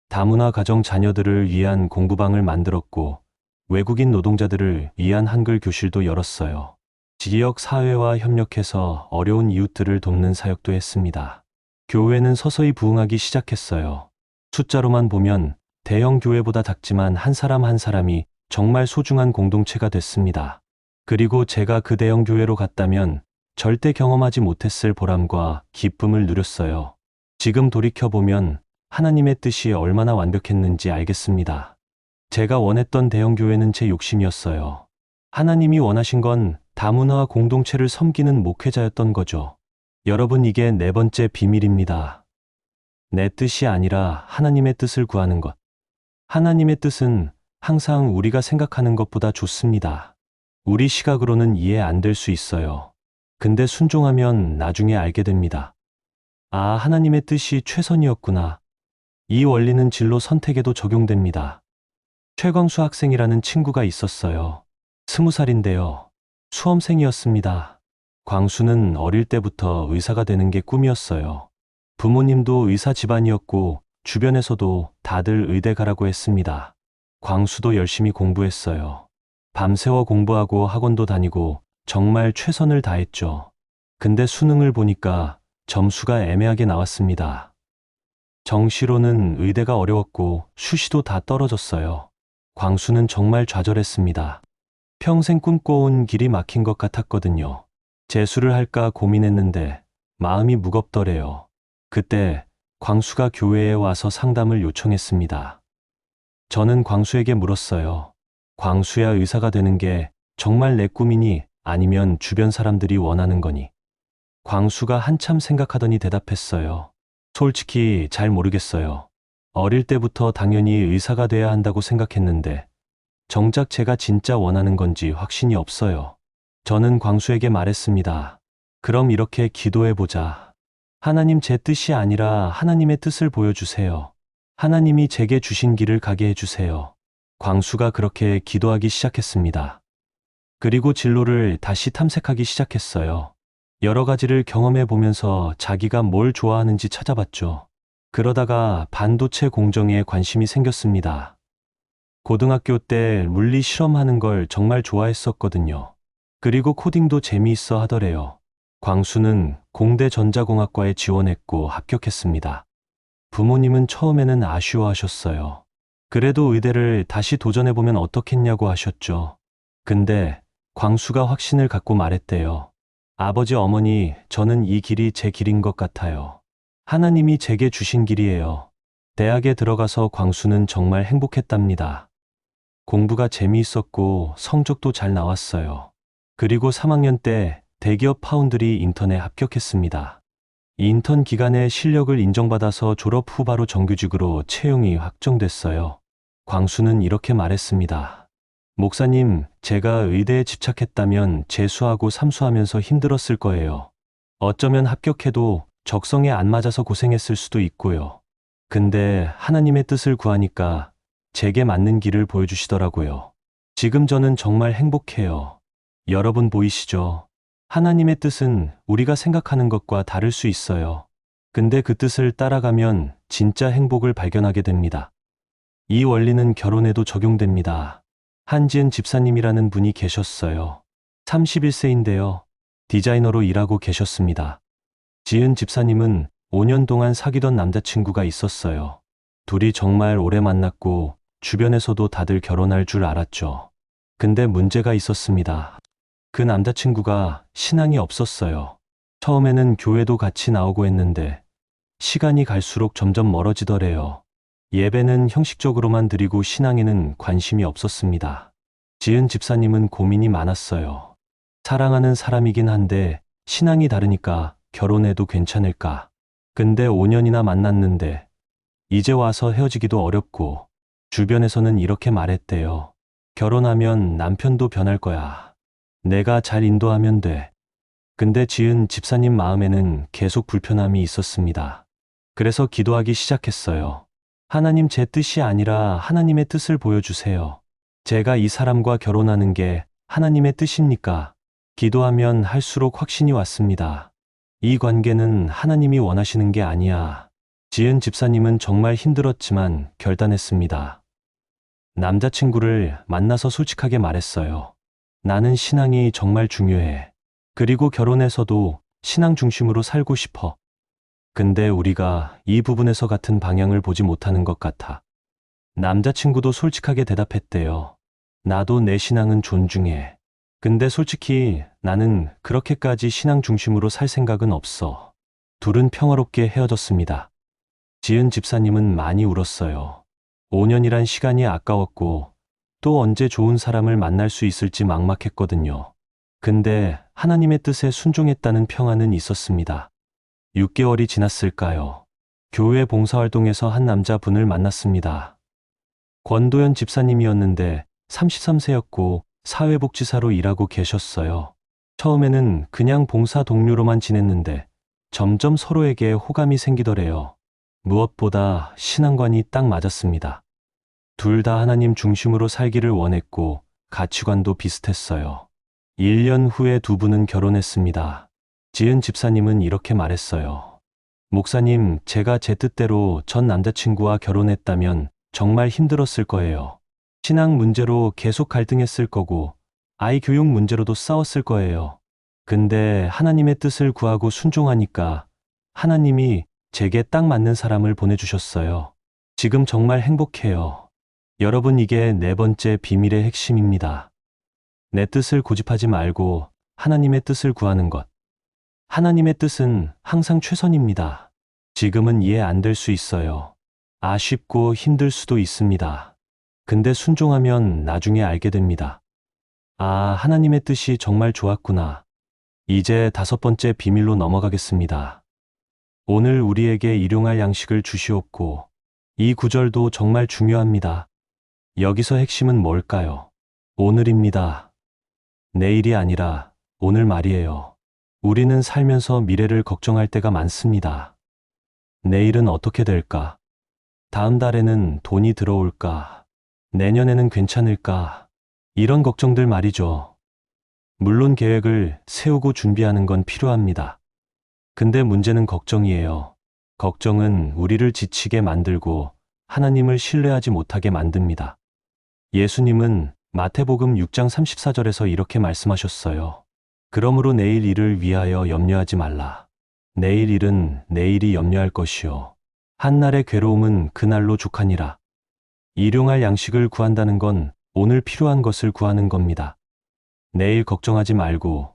다문화 가정 자녀들을 위한 공부방을 만들었고 외국인 노동자들을 위한 한글 교실도 열었어요. 지역 사회와 협력해서 어려운 이웃들을 돕는 사역도 했습니다. 교회는 서서히 부흥하기 시작했어요. 숫자로만 보면 대형 교회보다 작지만 한 사람 한 사람이 정말 소중한 공동체가 됐습니다. 그리고 제가 그 대형 교회로 갔다면 절대 경험하지 못했을 보람과 기쁨을 누렸어요. 지금 돌이켜보면 하나님의 뜻이 얼마나 완벽했는지 알겠습니다. 제가 원했던 대형교회는 제 욕심이었어요. 하나님이 원하신 건 다문화 공동체를 섬기는 목회자였던 거죠. 여러분, 이게 네 번째 비밀입니다. 내 뜻이 아니라 하나님의 뜻을 구하는 것. 하나님의 뜻은 항상 우리가 생각하는 것보다 좋습니다. 우리 시각으로는 이해 안 될 수 있어요. 근데 순종하면 나중에 알게 됩니다. 아, 하나님의 뜻이 최선이었구나. 이 원리는 진로 선택에도 적용됩니다. 최광수 학생이라는 친구가 있었어요. 20살인데요. 수험생이었습니다. 광수는 어릴 때부터 의사가 되는 게 꿈이었어요. 부모님도 의사 집안이었고 주변에서도 다들 의대 가라고 했습니다. 광수도 열심히 공부했어요. 밤새워 공부하고 학원도 다니고 정말 최선을 다했죠. 근데 수능을 보니까 점수가 애매하게 나왔습니다. 정시로는 의대가 어려웠고 수시도 다 떨어졌어요. 광수는 정말 좌절했습니다. 평생 꿈꿔온 길이 막힌 것 같았거든요. 재수를 할까 고민했는데 마음이 무겁더래요. 그때 광수가 교회에 와서 상담을 요청했습니다. 저는 광수에게 물었어요. 광수야, 의사가 되는 게 정말 내 꿈이니 아니면 주변 사람들이 원하는 거니? 광수가 한참 생각하더니 대답했어요. 솔직히 잘 모르겠어요. 어릴 때부터 당연히 의사가 돼야 한다고 생각했는데 정작 제가 진짜 원하는 건지 확신이 없어요. 저는 광수에게 말했습니다. 그럼 이렇게 기도해보자. 하나님, 제 뜻이 아니라 하나님의 뜻을 보여주세요. 하나님이 제게 주신 길을 가게 해주세요. 광수가 그렇게 기도하기 시작했습니다. 그리고 진로를 다시 탐색하기 시작했어요. 여러 가지를 경험해 보면서 자기가 뭘 좋아하는지 찾아봤죠. 그러다가 반도체 공정에 관심이 생겼습니다. 고등학교 때 물리 실험하는 걸 정말 좋아했었거든요. 그리고 코딩도 재미있어 하더래요. 광수는 공대 전자공학과에 지원했고 합격했습니다. 부모님은 처음에는 아쉬워하셨어요. 그래도 의대를 다시 도전해보면 어떻겠냐고 하셨죠. 근데 광수가 확신을 갖고 말했대요. 아버지, 어머니, 저는 이 길이 제 길인 것 같아요. 하나님이 제게 주신 길이에요. 대학에 들어가서 광수는 정말 행복했답니다. 공부가 재미있었고 성적도 잘 나왔어요. 그리고 3학년 때 대기업 파운드리 인턴에 합격했습니다. 인턴 기간에 실력을 인정받아서 졸업 후 바로 정규직으로 채용이 확정됐어요. 광수는 이렇게 말했습니다. 목사님, 제가 의대에 집착했다면 재수하고 삼수하면서 힘들었을 거예요. 어쩌면 합격해도 적성에 안 맞아서 고생했을 수도 있고요. 근데 하나님의 뜻을 구하니까 제게 맞는 길을 보여주시더라고요. 지금 저는 정말 행복해요. 여러분 보이시죠? 하나님의 뜻은 우리가 생각하는 것과 다를 수 있어요. 근데 그 뜻을 따라가면 진짜 행복을 발견하게 됩니다. 이 원리는 결혼에도 적용됩니다. 한지은 집사님이라는 분이 계셨어요. 31세인데요. 디자이너로 일하고 계셨습니다. 지은 집사님은 5년 동안 사귀던 남자친구가 있었어요. 둘이 정말 오래 만났고 주변에서도 다들 결혼할 줄 알았죠. 근데 문제가 있었습니다. 그 남자친구가 신앙이 없었어요. 처음에는 교회도 같이 나오고 했는데 시간이 갈수록 점점 멀어지더래요. 예배는 형식적으로만 드리고 신앙에는 관심이 없었습니다. 지은 집사님은 고민이 많았어요. 사랑하는 사람이긴 한데 신앙이 다르니까 결혼해도 괜찮을까? 근데 5년이나 만났는데 이제 와서 헤어지기도 어렵고 주변에서는 이렇게 말했대요. 결혼하면 남편도 변할 거야. 내가 잘 인도하면 돼. 근데 지은 집사님 마음에는 계속 불편함이 있었습니다. 그래서 기도하기 시작했어요. 하나님, 제 뜻이 아니라 하나님의 뜻을 보여주세요. 제가 이 사람과 결혼하는 게 하나님의 뜻입니까? 기도하면 할수록 확신이 왔습니다. 이 관계는 하나님이 원하시는 게 아니야. 지은 집사님은 정말 힘들었지만 결단했습니다. 남자친구를 만나서 솔직하게 말했어요. 나는 신앙이 정말 중요해. 그리고 결혼해서도 신앙 중심으로 살고 싶어. 근데 우리가 이 부분에서 같은 방향을 보지 못하는 것 같아. 남자친구도 솔직하게 대답했대요. 나도 내 신앙은 존중해. 근데 솔직히 나는 그렇게까지 신앙 중심으로 살 생각은 없어. 둘은 평화롭게 헤어졌습니다. 지은 집사님은 많이 울었어요. 5년이란 시간이 아까웠고 또 언제 좋은 사람을 만날 수 있을지 막막했거든요. 근데 하나님의 뜻에 순종했다는 평안은 있었습니다. 6개월이 지났을까요? 교회 봉사활동에서 한 남자분을 만났습니다. 권도현 집사님이었는데 33세였고 사회복지사로 일하고 계셨어요. 처음에는 그냥 봉사 동료로만 지냈는데 점점 서로에게 호감이 생기더래요. 무엇보다 신앙관이 딱 맞았습니다. 둘 다 하나님 중심으로 살기를 원했고 가치관도 비슷했어요. 1년 후에 두 분은 결혼했습니다. 지은 집사님은 이렇게 말했어요. 목사님, 제가 제 뜻대로 전 남자친구와 결혼했다면 정말 힘들었을 거예요. 신앙 문제로 계속 갈등했을 거고, 아이 교육 문제로도 싸웠을 거예요. 근데 하나님의 뜻을 구하고 순종하니까 하나님이 제게 딱 맞는 사람을 보내주셨어요. 지금 정말 행복해요. 여러분, 이게 네 번째 비밀의 핵심입니다. 내 뜻을 고집하지 말고 하나님의 뜻을 구하는 것. 하나님의 뜻은 항상 최선입니다. 지금은 이해 안 될 수 있어요. 아쉽고 힘들 수도 있습니다. 근데 순종하면 나중에 알게 됩니다. 아, 하나님의 뜻이 정말 좋았구나. 이제 5번째 비밀로 넘어가겠습니다. 오늘 우리에게 일용할 양식을 주시옵고. 이 구절도 정말 중요합니다. 여기서 핵심은 뭘까요? 오늘입니다. 내일이 아니라 오늘 말이에요. 우리는 살면서 미래를 걱정할 때가 많습니다. 내일은 어떻게 될까? 다음 달에는 돈이 들어올까? 내년에는 괜찮을까? 이런 걱정들 말이죠. 물론 계획을 세우고 준비하는 건 필요합니다. 근데 문제는 걱정이에요. 걱정은 우리를 지치게 만들고 하나님을 신뢰하지 못하게 만듭니다. 예수님은 마태복음 6장 34절에서 이렇게 말씀하셨어요. 그러므로 내일 일을 위하여 염려하지 말라. 내일 일은 내일이 염려할 것이요. 한날의 괴로움은 그날로 족하니라. 일용할 양식을 구한다는 건 오늘 필요한 것을 구하는 겁니다. 내일 걱정하지 말고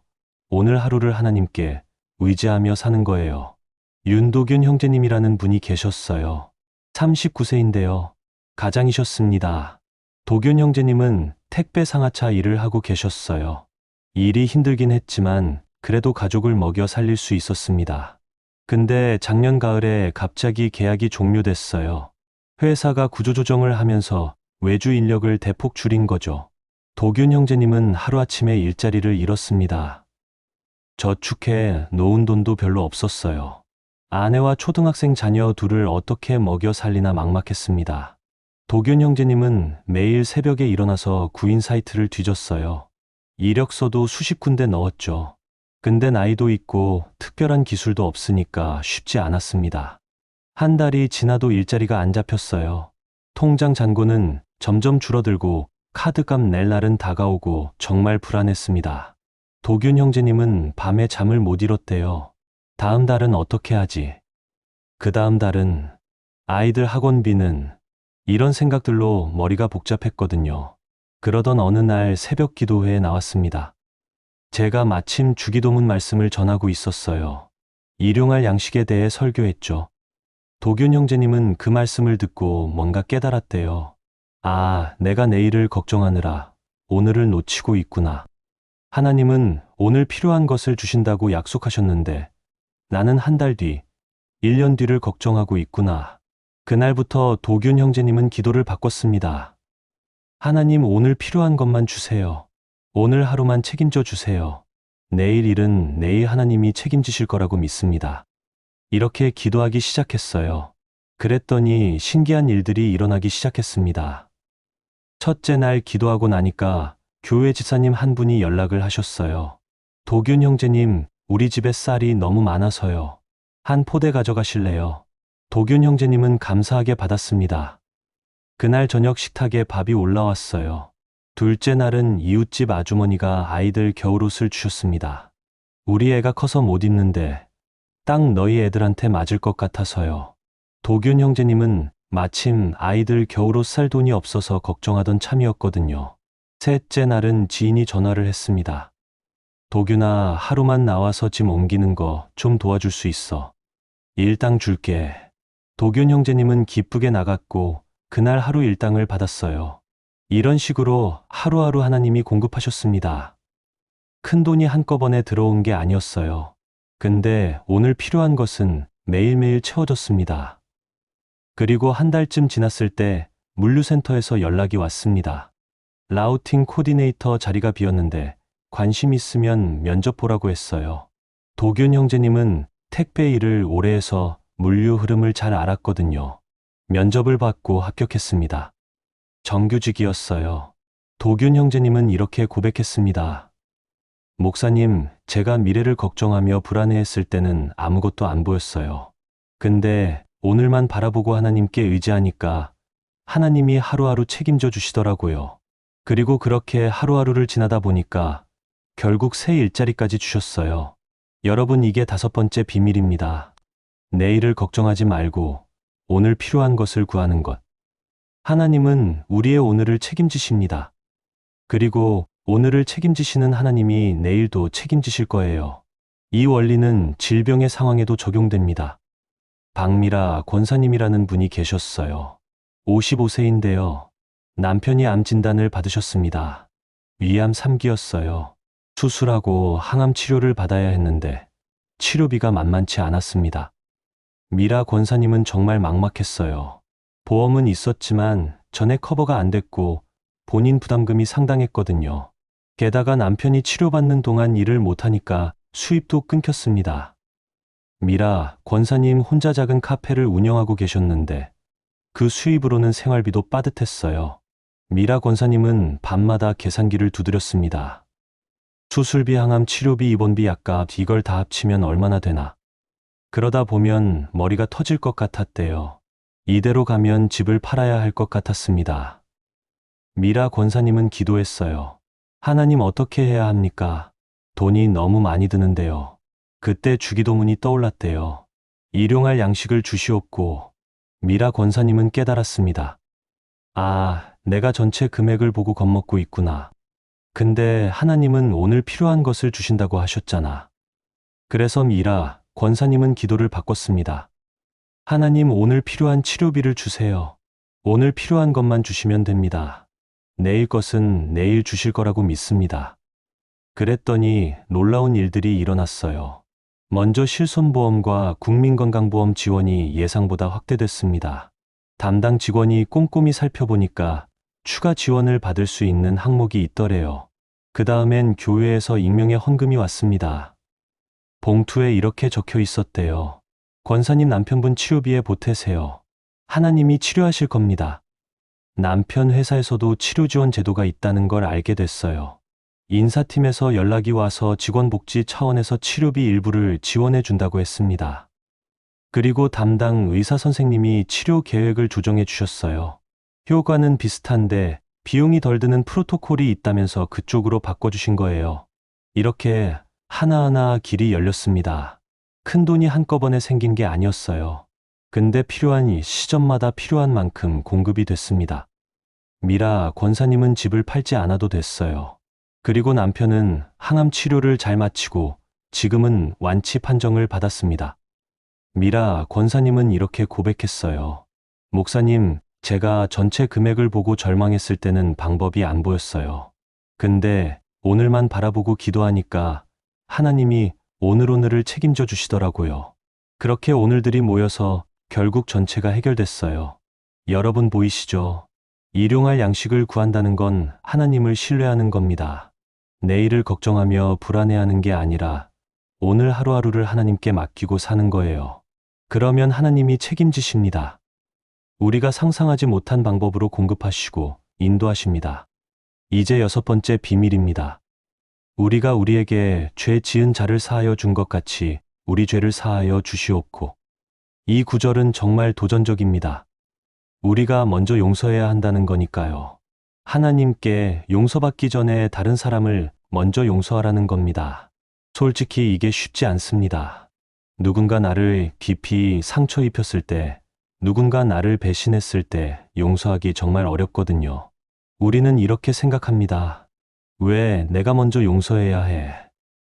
오늘 하루를 하나님께 의지하며 사는 거예요. 윤도균 형제님이라는 분이 계셨어요. 39세인데요. 가장이셨습니다. 도균 형제님은 택배 상하차 일을 하고 계셨어요. 일이 힘들긴 했지만 그래도 가족을 먹여 살릴 수 있었습니다. 근데 작년 가을에 갑자기 계약이 종료됐어요. 회사가 구조조정을 하면서 외주 인력을 대폭 줄인 거죠. 도균 형제님은 하루아침에 일자리를 잃었습니다. 저축해 놓은 돈도 별로 없었어요. 아내와 초등학생 자녀 둘을 어떻게 먹여 살리나 막막했습니다. 도균 형제님은 매일 새벽에 일어나서 구인 사이트를 뒤졌어요. 이력서도 수십 군데 넣었죠. 근데 나이도 있고 특별한 기술도 없으니까 쉽지 않았습니다. 한 달이 지나도 일자리가 안 잡혔어요. 통장 잔고는 점점 줄어들고 카드값 낼 날은 다가오고 정말 불안했습니다. 도균 형제님은 밤에 잠을 못 이뤘대요. 다음 달은 어떻게 하지? 그 다음 달은 아이들 학원비는 이런 생각들로 머리가 복잡했거든요. 그러던 어느 날 새벽 기도회에 나왔습니다. 제가 마침 주기도문 말씀을 전하고 있었어요. 일용할 양식에 대해 설교했죠. 도균 형제님은 그 말씀을 듣고 뭔가 깨달았대요. 아, 내가 내일을 걱정하느라 오늘을 놓치고 있구나. 하나님은 오늘 필요한 것을 주신다고 약속하셨는데 나는 한 달 뒤, 1년 뒤를 걱정하고 있구나. 그날부터 도균 형제님은 기도를 바꿨습니다. 하나님, 오늘 필요한 것만 주세요. 오늘 하루만 책임져 주세요. 내일 일은 내일 하나님이 책임지실 거라고 믿습니다. 이렇게 기도하기 시작했어요. 그랬더니 신기한 일들이 일어나기 시작했습니다. 첫째 날 기도하고 나니까 교회 집사님 한 분이 연락을 하셨어요. 도균 형제님, 우리 집에 쌀이 너무 많아서요. 한 포대 가져가실래요? 도균 형제님은 감사하게 받았습니다. 그날 저녁 식탁에 밥이 올라왔어요. 둘째 날은 이웃집 아주머니가 아이들 겨울옷을 주셨습니다. 우리 애가 커서 못 입는데 딱 너희 애들한테 맞을 것 같아서요. 도균 형제님은 마침 아이들 겨울옷 살 돈이 없어서 걱정하던 참이었거든요. 셋째 날은 지인이 전화를 했습니다. 도균아, 하루만 나와서 짐 옮기는 거 좀 도와줄 수 있어. 일당 줄게. 도균 형제님은 기쁘게 나갔고 그날 하루 일당을 받았어요. 이런 식으로 하루하루 하나님이 공급하셨습니다. 큰돈이 한꺼번에 들어온 게 아니었어요. 근데 오늘 필요한 것은 매일매일 채워졌습니다. 그리고 한 달쯤 지났을 때 물류센터에서 연락이 왔습니다. 라우팅 코디네이터 자리가 비었는데 관심 있으면 면접 보라고 했어요. 도균 형제님은 택배 일을 오래 해서 물류 흐름을 잘 알았거든요. 면접을 받고 합격했습니다. 정규직이었어요. 도균 형제님은 이렇게 고백했습니다. 목사님, 제가 미래를 걱정하며 불안해했을 때는 아무것도 안 보였어요. 근데 오늘만 바라보고 하나님께 의지하니까 하나님이 하루하루 책임져 주시더라고요. 그리고 그렇게 하루하루를 지나다 보니까 결국 새 일자리까지 주셨어요. 여러분, 이게 5번째 비밀입니다. 내일을 걱정하지 말고 오늘 필요한 것을 구하는 것. 하나님은 우리의 오늘을 책임지십니다. 그리고 오늘을 책임지시는 하나님이 내일도 책임지실 거예요. 이 원리는 질병의 상황에도 적용됩니다. 박미라 권사님이라는 분이 계셨어요. 55세인데요. 남편이 암 진단을 받으셨습니다. 위암 3기였어요. 수술하고 항암 치료를 받아야 했는데 치료비가 만만치 않았습니다. 미라 권사님은 정말 막막했어요. 보험은 있었지만 전액 커버가 안 됐고 본인 부담금이 상당했거든요. 게다가 남편이 치료받는 동안 일을 못하니까 수입도 끊겼습니다. 미라 권사님 혼자 작은 카페를 운영하고 계셨는데 그 수입으로는 생활비도 빠듯했어요. 미라 권사님은 밤마다 계산기를 두드렸습니다. 수술비, 항암, 치료비, 입원비, 약값 이걸 다 합치면 얼마나 되나. 그러다 보면 머리가 터질 것 같았대요. 이대로 가면 집을 팔아야 할 것 같았습니다. 미라 권사님은 기도했어요. 하나님, 어떻게 해야 합니까? 돈이 너무 많이 드는데요. 그때 주기도문이 떠올랐대요. 일용할 양식을 주시옵고. 미라 권사님은 깨달았습니다. 아, 내가 전체 금액을 보고 겁먹고 있구나. 근데 하나님은 오늘 필요한 것을 주신다고 하셨잖아. 그래서 미라 권사님은 기도를 바꿨습니다. 하나님, 오늘 필요한 치료비를 주세요. 오늘 필요한 것만 주시면 됩니다. 내일 것은 내일 주실 거라고 믿습니다. 그랬더니 놀라운 일들이 일어났어요. 먼저 실손보험과 국민건강보험 지원이 예상보다 확대됐습니다. 담당 직원이 꼼꼼히 살펴보니까 추가 지원을 받을 수 있는 항목이 있더래요. 그 다음엔 교회에서 익명의 헌금이 왔습니다. 봉투에 이렇게 적혀 있었대요. 권사님, 남편분 치료비에 보태세요. 하나님이 치료하실 겁니다. 남편 회사에서도 치료 지원 제도가 있다는 걸 알게 됐어요. 인사팀에서 연락이 와서 직원복지 차원에서 치료비 일부를 지원해 준다고 했습니다. 그리고 담당 의사 선생님이 치료 계획을 조정해 주셨어요. 효과는 비슷한데 비용이 덜 드는 프로토콜이 있다면서 그쪽으로 바꿔주신 거예요. 이렇게 하나하나 길이 열렸습니다. 큰 돈이 한꺼번에 생긴 게 아니었어요. 근데 필요한 이 시점마다 필요한 만큼 공급이 됐습니다. 미라 권사님은 집을 팔지 않아도 됐어요. 그리고 남편은 항암 치료를 잘 마치고 지금은 완치 판정을 받았습니다. 미라 권사님은 이렇게 고백했어요. 목사님, 제가 전체 금액을 보고 절망했을 때는 방법이 안 보였어요. 근데 오늘만 바라보고 기도하니까 하나님이 오늘을 책임져 주시더라고요. 그렇게 오늘들이 모여서 결국 전체가 해결됐어요. 여러분 보이시죠? 일용할 양식을 구한다는 건 하나님을 신뢰하는 겁니다. 내일을 걱정하며 불안해하는 게 아니라 오늘 하루하루를 하나님께 맡기고 사는 거예요. 그러면 하나님이 책임지십니다. 우리가 상상하지 못한 방법으로 공급하시고 인도하십니다. 이제 6번째 비밀입니다. 우리가 우리에게 죄 지은 자를 사하여 준 것 같이 우리 죄를 사하여 주시옵고. 이 구절은 정말 도전적입니다. 우리가 먼저 용서해야 한다는 거니까요. 하나님께 용서받기 전에 다른 사람을 먼저 용서하라는 겁니다. 솔직히 이게 쉽지 않습니다. 누군가 나를 깊이 상처 입혔을 때, 누군가 나를 배신했을 때 용서하기 정말 어렵거든요. 우리는 이렇게 생각합니다. 왜 내가 먼저 용서해야 해?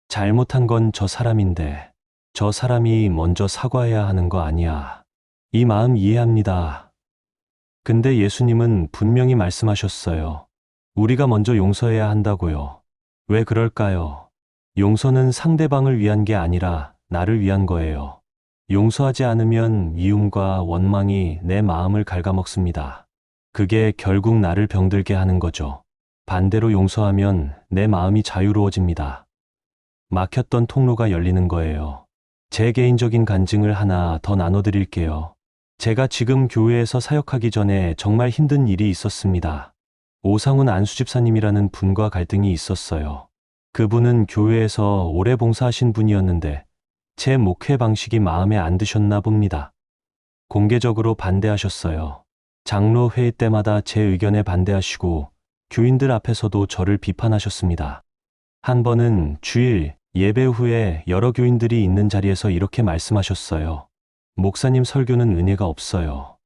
잘못한 건 저 사람인데, 저 사람이 먼저 사과해야 하는 거 아니야. 이 마음 이해합니다. 근데 예수님은 분명히 말씀하셨어요. 우리가 먼저 용서해야 한다고요. 왜 그럴까요? 용서는 상대방을 위한 게 아니라 나를 위한 거예요. 용서하지 않으면 미움과 원망이 내 마음을 갉아먹습니다. 그게 결국 나를 병들게 하는 거죠. 반대로 용서하면 내 마음이 자유로워집니다. 막혔던 통로가 열리는 거예요. 제 개인적인 간증을 하나 더 나눠드릴게요. 제가 지금 교회에서 사역하기 전에 정말 힘든 일이 있었습니다. 오상훈 안수집사님이라는 분과 갈등이 있었어요. 그분은 교회에서 오래 봉사하신 분이었는데 제 목회 방식이 마음에 안 드셨나 봅니다. 공개적으로 반대하셨어요. 장로 회의 때마다 제 의견에 반대하시고 교인들 앞에서도 저를 비판하셨습니다. 한 번은 주일 예배 후에 여러 교인들이 있는 자리에서 이렇게 말씀하셨어요. 목사님 설교는 은혜가 없어요.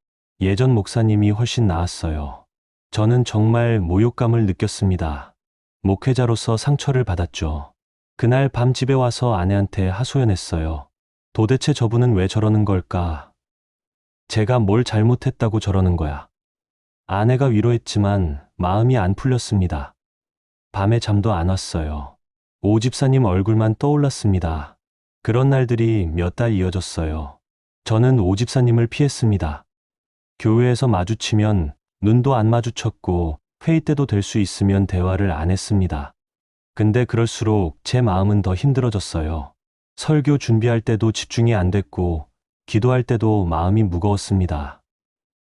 예전 목사님이 훨씬 나았어요. 저는 정말 모욕감을 느꼈습니다. 목회자로서 상처를 받았죠. 그날 밤 집에 와서 아내한테 하소연했어요. 도대체 저분은 왜 저러는 걸까? 제가 뭘 잘못했다고 저러는 거야. 아내가 위로했지만 마음이 안 풀렸습니다. 밤에 잠도 안 왔어요. 오 집사님 얼굴만 떠올랐습니다. 그런 날들이 몇 달 이어졌어요. 저는 오 집사님을 피했습니다. 교회에서 마주치면 눈도 안 마주쳤고 회의 때도 될 수 있으면 대화를 안 했습니다. 근데 그럴수록 제 마음은 더 힘들어졌어요. 설교 준비할 때도 집중이 안 됐고 기도할 때도 마음이 무거웠습니다.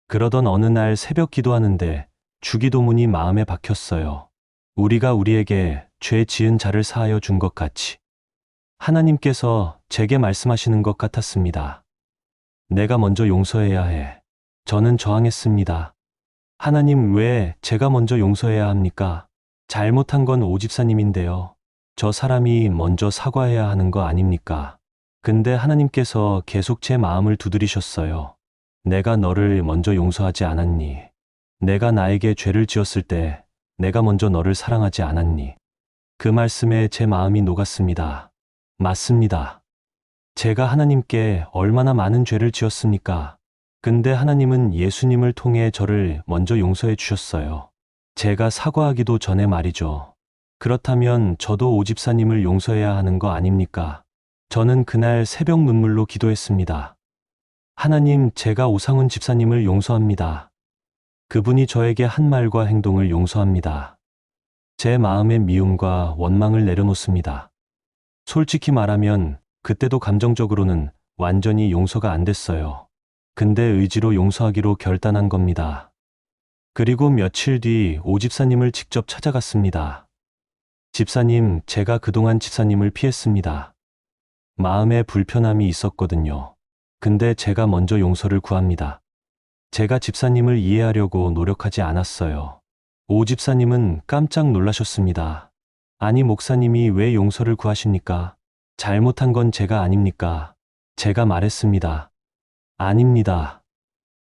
그러던 어느 날 새벽 기도하는데 주기도문이 마음에 박혔어요. 우리가 우리에게 죄 지은 자를 사하여 준 것 같이. 하나님께서 제게 말씀하시는 것 같았습니다. 내가 먼저 용서해야 해. 저는 저항했습니다. 하나님, 왜 제가 먼저 용서해야 합니까? 잘못한 건 오 집사님인데요. 저 사람이 먼저 사과해야 하는 거 아닙니까? 근데 하나님께서 계속 제 마음을 두드리셨어요. 내가 너를 먼저 용서하지 않았니? 내가 나에게 죄를 지었을 때 내가 먼저 너를 사랑하지 않았니? 그 말씀에 제 마음이 녹았습니다. 맞습니다. 제가 하나님께 얼마나 많은 죄를 지었습니까? 근데 하나님은 예수님을 통해 저를 먼저 용서해 주셨어요. 제가 사과하기도 전에 말이죠. 그렇다면 저도 오 집사님을 용서해야 하는 거 아닙니까? 저는 그날 새벽 눈물로 기도했습니다. 하나님, 제가 오상훈 집사님을 용서합니다. 그분이 저에게 한 말과 행동을 용서합니다. 제 마음의 미움과 원망을 내려놓습니다. 솔직히 말하면 그때도 감정적으로는 완전히 용서가 안 됐어요. 근데 의지로 용서하기로 결단한 겁니다. 그리고 며칠 뒤 오 집사님을 직접 찾아갔습니다. 집사님, 제가 그동안 집사님을 피했습니다. 마음에 불편함이 있었거든요. 근데 제가 먼저 용서를 구합니다. 제가 집사님을 이해하려고 노력하지 않았어요. 오 집사님은 깜짝 놀라셨습니다. 아니, 목사님이 왜 용서를 구하십니까? 잘못한 건 제가 아닙니까? 제가 말했습니다. 아닙니다.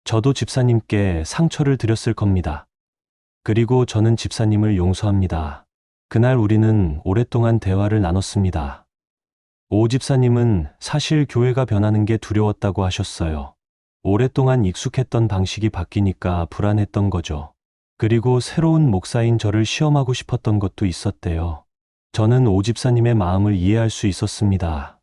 저도 집사님께 상처를 드렸을 겁니다. 그리고 저는 집사님을 용서합니다. 그날 우리는 오랫동안 대화를 나눴습니다. 오 집사님은 사실 교회가 변하는 게 두려웠다고 하셨어요. 오랫동안 익숙했던 방식이 바뀌니까 불안했던 거죠. 그리고 새로운 목사인 저를 시험하고 싶었던 것도 있었대요. 저는 오 집사님의 마음을 이해할 수 있었습니다.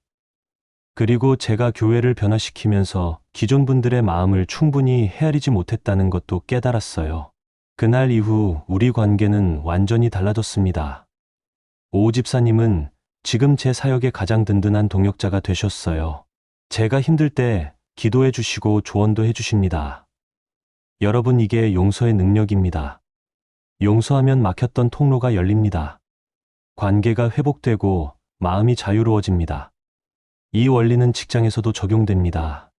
그리고 제가 교회를 변화시키면서 기존 분들의 마음을 충분히 헤아리지 못했다는 것도 깨달았어요. 그날 이후 우리 관계는 완전히 달라졌습니다. 오 집사님은 지금 제 사역의 가장 든든한 동역자가 되셨어요. 제가 힘들 때 기도해 주시고 조언도 해 주십니다. 여러분, 이게 용서의 능력입니다. 용서하면 막혔던 통로가 열립니다. 관계가 회복되고 마음이 자유로워집니다. 이 원리는 직장에서도 적용됩니다.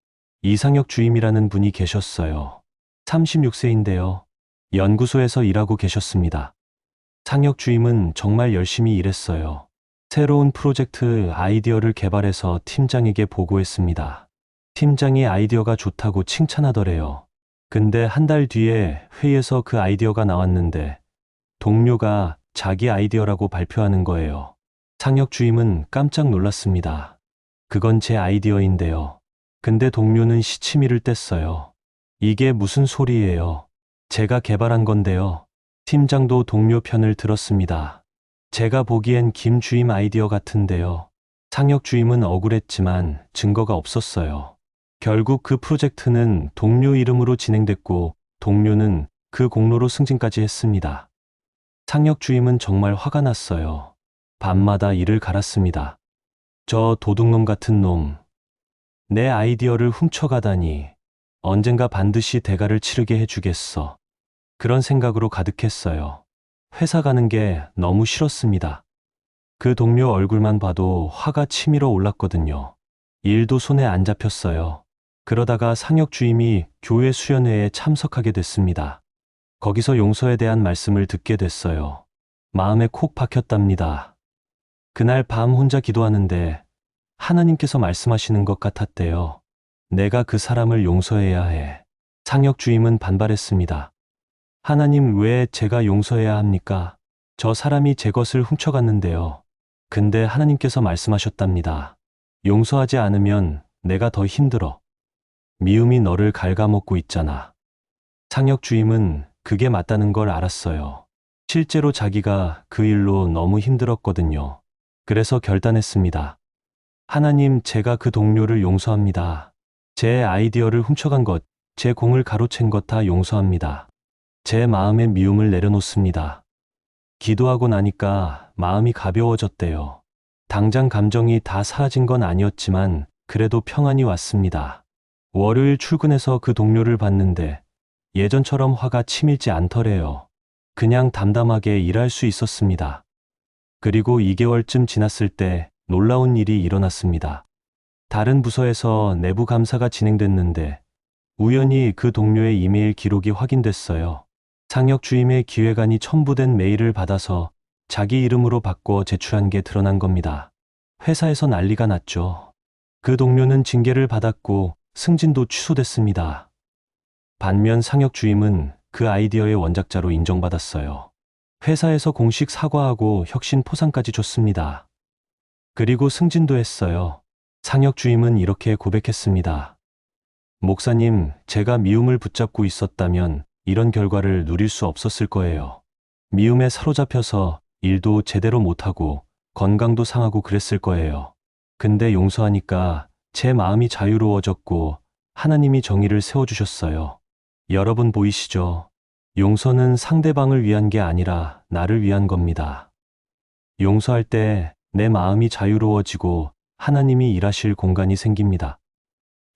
이상혁 주임이라는 분이 계셨어요. 36세인데요. 연구소에서 일하고 계셨습니다. 상혁 주임은 정말 열심히 일했어요. 새로운 프로젝트 아이디어를 개발해서 팀장에게 보고했습니다. 팀장이 아이디어가 좋다고 칭찬하더래요. 근데 한 달 뒤에 회의에서 그 아이디어가 나왔는데 동료가 자기 아이디어라고 발표하는 거예요. 상혁 주임은 깜짝 놀랐습니다. 그건 제 아이디어인데요. 근데 동료는 시치미를 뗐어요. 이게 무슨 소리예요? 제가 개발한 건데요. 팀장도 동료 편을 들었습니다. 제가 보기엔 김 주임 아이디어 같은데요. 상혁 주임은 억울했지만 증거가 없었어요. 결국 그 프로젝트는 동료 이름으로 진행됐고 동료는 그 공로로 승진까지 했습니다. 상혁 주임은 정말 화가 났어요. 밤마다 이를 갈았습니다. 저 도둑놈 같은 놈. 내 아이디어를 훔쳐가다니. 언젠가 반드시 대가를 치르게 해주겠어. 그런 생각으로 가득했어요. 회사 가는 게 너무 싫었습니다. 그 동료 얼굴만 봐도 화가 치밀어 올랐거든요. 일도 손에 안 잡혔어요. 그러다가 상혁 주임이 교회 수련회에 참석하게 됐습니다. 거기서 용서에 대한 말씀을 듣게 됐어요. 마음에 콕 박혔답니다. 그날 밤 혼자 기도하는데 하나님께서 말씀하시는 것 같았대요. 내가 그 사람을 용서해야 해. 상혁 주임은 반발했습니다. 하나님, 왜 제가 용서해야 합니까? 저 사람이 제 것을 훔쳐갔는데요. 근데 하나님께서 말씀하셨답니다. 용서하지 않으면 내가 더 힘들어. 미움이 너를 갉아먹고 있잖아. 상혁 주임은 그게 맞다는 걸 알았어요. 실제로 자기가 그 일로 너무 힘들었거든요. 그래서 결단했습니다. 하나님, 제가 그 동료를 용서합니다. 제 아이디어를 훔쳐간 것, 제 공을 가로챈 것 다 용서합니다. 제 마음의 미움을 내려놓습니다. 기도하고 나니까 마음이 가벼워졌대요. 당장 감정이 다 사라진 건 아니었지만 그래도 평안이 왔습니다. 월요일 출근해서 그 동료를 봤는데 예전처럼 화가 치밀지 않더래요. 그냥 담담하게 일할 수 있었습니다. 그리고 2개월쯤 지났을 때 놀라운 일이 일어났습니다. 다른 부서에서 내부 감사가 진행됐는데 우연히 그 동료의 이메일 기록이 확인됐어요. 상혁 주임의 기획안이 첨부된 메일을 받아서 자기 이름으로 바꿔 제출한 게 드러난 겁니다. 회사에서 난리가 났죠. 그 동료는 징계를 받았고 승진도 취소됐습니다. 반면 상혁 주임은 그 아이디어의 원작자로 인정받았어요. 회사에서 공식 사과하고 혁신 포상까지 줬습니다. 그리고 승진도 했어요. 상혁 주임은 이렇게 고백했습니다. 목사님, 제가 미움을 붙잡고 있었다면 이런 결과를 누릴 수 없었을 거예요. 미움에 사로잡혀서 일도 제대로 못하고 건강도 상하고 그랬을 거예요. 근데 용서하니까 제 마음이 자유로워졌고 하나님이 정의를 세워주셨어요. 여러분 보이시죠? 용서는 상대방을 위한 게 아니라 나를 위한 겁니다. 용서할 때 내 마음이 자유로워지고 하나님이 일하실 공간이 생깁니다.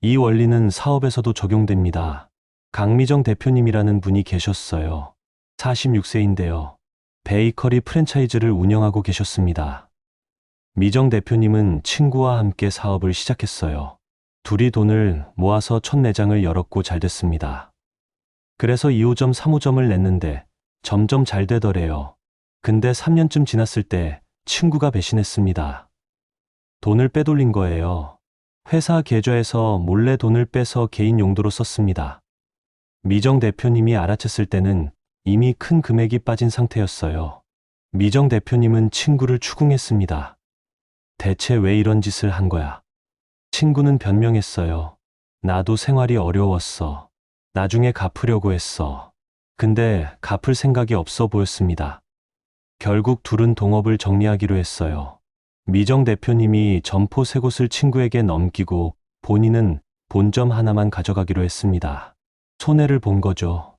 이 원리는 사업에서도 적용됩니다. 강미정 대표님이라는 분이 계셨어요. 46세인데요. 베이커리 프랜차이즈를 운영하고 계셨습니다. 미정 대표님은 친구와 함께 사업을 시작했어요. 둘이 돈을 모아서 첫 매장을 열었고 잘 됐습니다. 그래서 2호점, 3호점을 냈는데 점점 잘 되더래요. 근데 3년쯤 지났을 때 친구가 배신했습니다. 돈을 빼돌린 거예요. 회사 계좌에서 몰래 돈을 빼서 개인 용도로 썼습니다. 미정 대표님이 알아챘을 때는 이미 큰 금액이 빠진 상태였어요. 미정 대표님은 친구를 추궁했습니다. 대체 왜 이런 짓을 한 거야? 친구는 변명했어요. 나도 생활이 어려웠어. 나중에 갚으려고 했어. 근데 갚을 생각이 없어 보였습니다. 결국 둘은 동업을 정리하기로 했어요. 미정 대표님이 점포 3곳을 친구에게 넘기고 본인은 본점 하나만 가져가기로 했습니다. 손해를 본 거죠.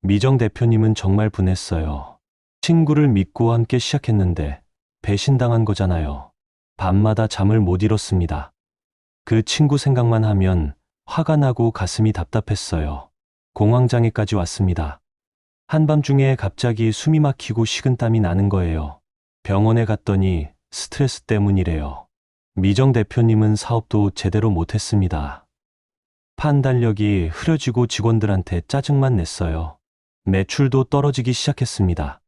미정 대표님은 정말 분했어요. 친구를 믿고 함께 시작했는데 배신당한 거잖아요. 밤마다 잠을 못 이뤘습니다. 그 친구 생각만 하면 화가 나고 가슴이 답답했어요. 공황장애까지 왔습니다. 한밤중에 갑자기 숨이 막히고 식은땀이 나는 거예요. 병원에 갔더니 스트레스 때문이래요. 미정 대표님은 사업도 제대로 못했습니다. 판단력이 흐려지고 직원들한테 짜증만 냈어요. 매출도 떨어지기 시작했습니다.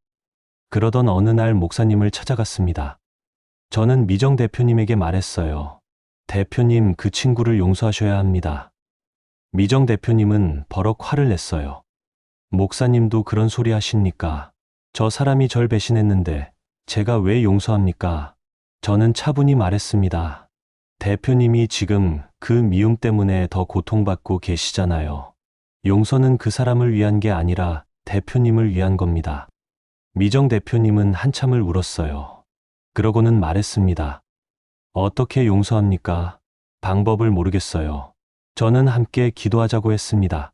그러던 어느 날 목사님을 찾아갔습니다. 저는 미정 대표님에게 말했어요. 대표님, 그 친구를 용서하셔야 합니다. 미정 대표님은 버럭 화를 냈어요. 목사님도 그런 소리 하십니까? 저 사람이 절 배신했는데 제가 왜 용서합니까? 저는 차분히 말했습니다. 대표님이 지금 그 미움 때문에 더 고통받고 계시잖아요. 용서는 그 사람을 위한 게 아니라 대표님을 위한 겁니다. 미정 대표님은 한참을 울었어요. 그러고는 말했습니다. 어떻게 용서합니까? 방법을 모르겠어요. 저는 함께 기도하자고 했습니다.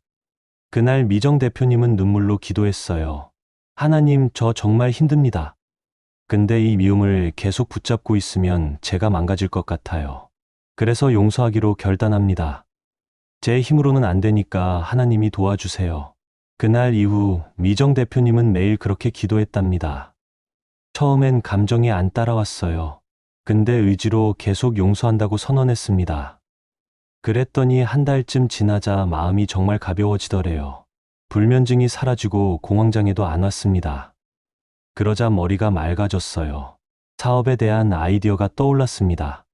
그날 미정 대표님은 눈물로 기도했어요. 하나님, 저 정말 힘듭니다. 근데 이 미움을 계속 붙잡고 있으면 제가 망가질 것 같아요. 그래서 용서하기로 결단합니다. 제 힘으로는 안 되니까 하나님이 도와주세요. 그날 이후 미정 대표님은 매일 그렇게 기도했답니다. 처음엔 감정이 안 따라왔어요. 근데 의지로 계속 용서한다고 선언했습니다. 그랬더니 한 달쯤 지나자 마음이 정말 가벼워지더래요. 불면증이 사라지고 공황장애도 안 왔습니다. 그러자 머리가 맑아졌어요. 사업에 대한 아이디어가 떠올랐습니다.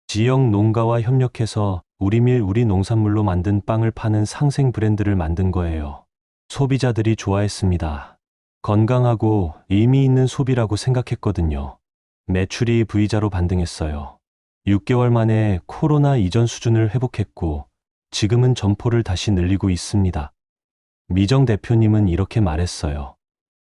지역 농가와 협력해서 우리밀 우리 농산물로 만든 빵을 파는 상생 브랜드를 만든 거예요. 소비자들이 좋아했습니다. 건강하고 의미 있는 소비라고 생각했거든요. 매출이 V자로 반등했어요. 6개월 만에 코로나 이전 수준을 회복했고 지금은 점포를 다시 늘리고 있습니다. 미정 대표님은 이렇게 말했어요.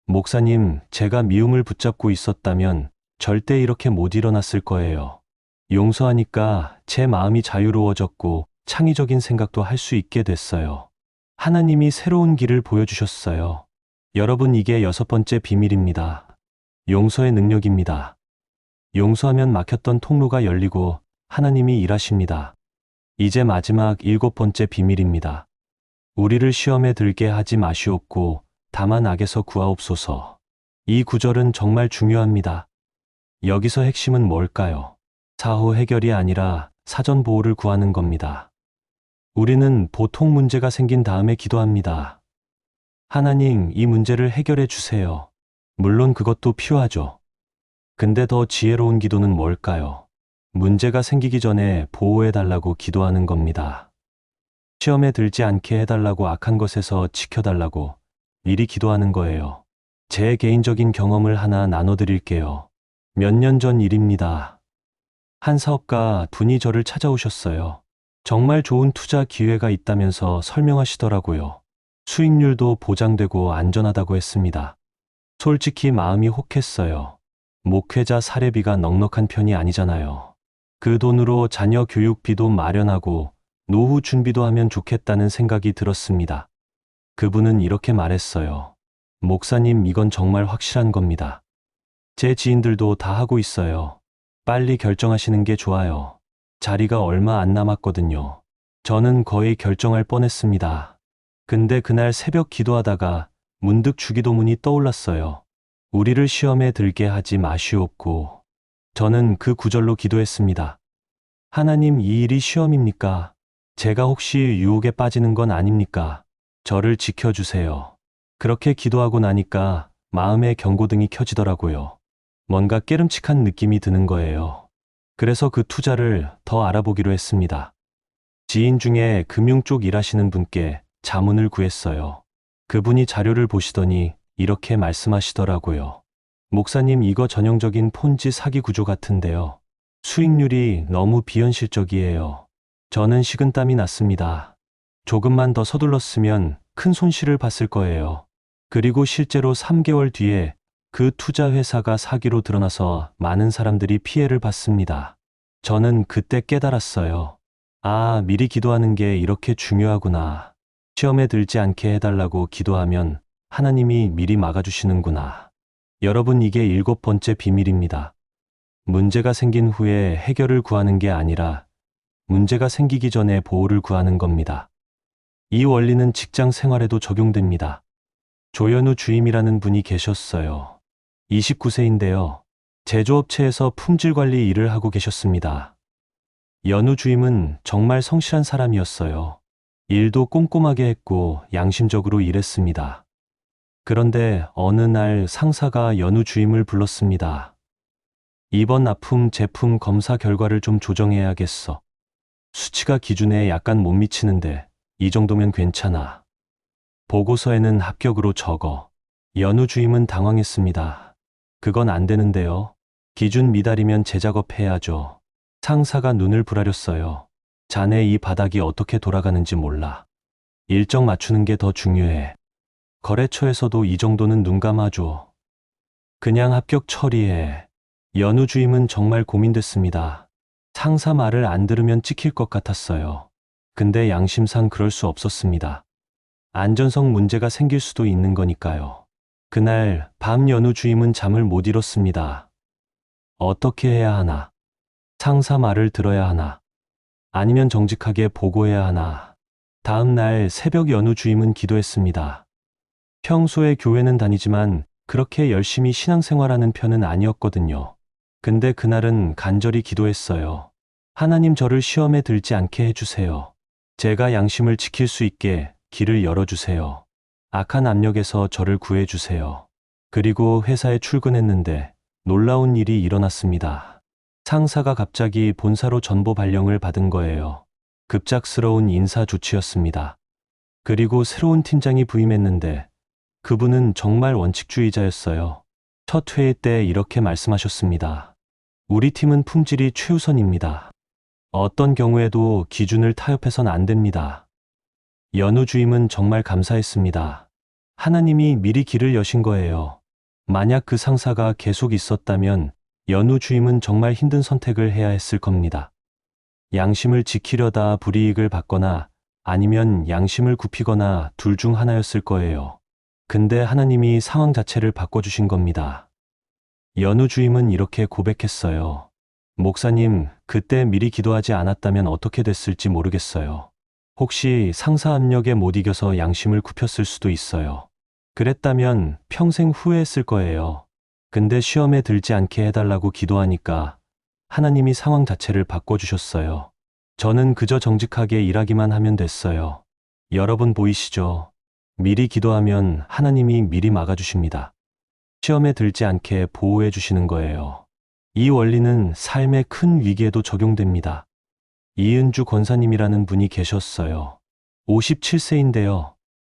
목사님, 제가 미움을 붙잡고 있었다면 절대 이렇게 못 일어났을 거예요. 용서하니까 제 마음이 자유로워졌고 창의적인 생각도 할 수 있게 됐어요. 하나님이 새로운 길을 보여주셨어요. 여러분, 이게 6번째 비밀입니다. 용서의 능력입니다. 용서하면 막혔던 통로가 열리고 하나님이 일하십니다. 이제 마지막 7번째 비밀입니다. 우리를 시험에 들게 하지 마시옵고 다만 악에서 구하옵소서. 이 구절은 정말 중요합니다. 여기서 핵심은 뭘까요? 사후 해결이 아니라 사전 보호를 구하는 겁니다. 우리는 보통 문제가 생긴 다음에 기도합니다. 하나님, 이 문제를 해결해 주세요. 물론 그것도 필요하죠. 근데 더 지혜로운 기도는 뭘까요? 문제가 생기기 전에 보호해 달라고 기도하는 겁니다. 시험에 들지 않게 해달라고, 악한 것에서 지켜달라고 미리 기도하는 거예요. 제 개인적인 경험을 하나 나눠드릴게요. 몇 년 전 일입니다. 한 사업가 분이 저를 찾아오셨어요. 정말 좋은 투자 기회가 있다면서 설명하시더라고요. 수익률도 보장되고 안전하다고 했습니다. 솔직히 마음이 혹했어요. 목회자 사례비가 넉넉한 편이 아니잖아요. 그 돈으로 자녀 교육비도 마련하고 노후 준비도 하면 좋겠다는 생각이 들었습니다. 그분은 이렇게 말했어요. 목사님, 이건 정말 확실한 겁니다. 제 지인들도 다 하고 있어요. 빨리 결정하시는 게 좋아요. 자리가 얼마 안 남았거든요. 저는 거의 결정할 뻔했습니다. 근데 그날 새벽 기도하다가 문득 주기도문이 떠올랐어요. 우리를 시험에 들게 하지 마시옵고. 저는 그 구절로 기도했습니다. 하나님, 이 일이 시험입니까? 제가 혹시 유혹에 빠지는 건 아닙니까? 저를 지켜주세요. 그렇게 기도하고 나니까 마음의 경고등이 켜지더라고요. 뭔가 깨름칙한 느낌이 드는 거예요. 그래서 그 투자를 더 알아보기로 했습니다. 지인 중에 금융 쪽 일하시는 분께 자문을 구했어요. 그분이 자료를 보시더니 이렇게 말씀하시더라고요. 목사님, 이거 전형적인 폰지 사기 구조 같은데요. 수익률이 너무 비현실적이에요. 저는 식은땀이 났습니다. 조금만 더 서둘렀으면 큰 손실을 봤을 거예요. 그리고 실제로 3개월 뒤에 그 투자 회사가 사기로 드러나서 많은 사람들이 피해를 봤습니다. 저는 그때 깨달았어요. 아, 미리 기도하는 게 이렇게 중요하구나. 시험에 들지 않게 해달라고 기도하면 하나님이 미리 막아주시는구나. 여러분, 이게 7번째 비밀입니다. 문제가 생긴 후에 해결을 구하는 게 아니라 문제가 생기기 전에 보호를 구하는 겁니다. 이 원리는 직장 생활에도 적용됩니다. 조현우 주임이라는 분이 계셨어요. 29세인데요. 제조업체에서 품질관리 일을 하고 계셨습니다. 연우 주임은 정말 성실한 사람이었어요. 일도 꼼꼼하게 했고 양심적으로 일했습니다. 그런데 어느 날 상사가 연우 주임을 불렀습니다. 이번 납품 제품 검사 결과를 좀 조정해야겠어. 수치가 기준에 약간 못 미치는데 이 정도면 괜찮아. 보고서에는 합격으로 적어. 연우 주임은 당황했습니다. 그건 안 되는데요. 기준 미달이면 재작업해야죠. 상사가 눈을 부라렸어요. 자네 이 바닥이 어떻게 돌아가는지 몰라. 일정 맞추는 게 더 중요해. 거래처에서도 이 정도는 눈 감아줘. 그냥 합격 처리해. 연우 주임은 정말 고민됐습니다. 상사 말을 안 들으면 찍힐 것 같았어요. 근데 양심상 그럴 수 없었습니다. 안전성 문제가 생길 수도 있는 거니까요. 그날 밤 연우 주임은 잠을 못 이뤘습니다. 어떻게 해야 하나? 상사 말을 들어야 하나? 아니면 정직하게 보고해야 하나? 다음 날 새벽 연우 주임은 기도했습니다. 평소에 교회는 다니지만 그렇게 열심히 신앙생활하는 편은 아니었거든요. 근데 그날은 간절히 기도했어요. 하나님, 저를 시험에 들지 않게 해주세요. 제가 양심을 지킬 수 있게 길을 열어주세요. 악한 압력에서 저를 구해주세요. 그리고 회사에 출근했는데 놀라운 일이 일어났습니다. 상사가 갑자기 본사로 전보 발령을 받은 거예요. 급작스러운 인사 조치였습니다. 그리고 새로운 팀장이 부임했는데 그분은 정말 원칙주의자였어요. 첫 회의 때 이렇게 말씀하셨습니다. 우리 팀은 품질이 최우선입니다. 어떤 경우에도 기준을 타협해선 안 됩니다. 연우 주임은 정말 감사했습니다. 하나님이 미리 길을 여신 거예요. 만약 그 상사가 계속 있었다면 연우 주임은 정말 힘든 선택을 해야 했을 겁니다. 양심을 지키려다 불이익을 받거나 아니면 양심을 굽히거나 둘 중 하나였을 거예요. 근데 하나님이 상황 자체를 바꿔주신 겁니다. 연우 주임은 이렇게 고백했어요. 목사님, 그때 미리 기도하지 않았다면 어떻게 됐을지 모르겠어요. 혹시 상사 압력에 못 이겨서 양심을 굽혔을 수도 있어요. 그랬다면 평생 후회했을 거예요. 근데 시험에 들지 않게 해달라고 기도하니까 하나님이 상황 자체를 바꿔주셨어요. 저는 그저 정직하게 일하기만 하면 됐어요. 여러분 보이시죠? 미리 기도하면 하나님이 미리 막아주십니다. 시험에 들지 않게 보호해 주시는 거예요. 이 원리는 삶의 큰 위기에도 적용됩니다. 이은주 권사님이라는 분이 계셨어요. 57세인데요.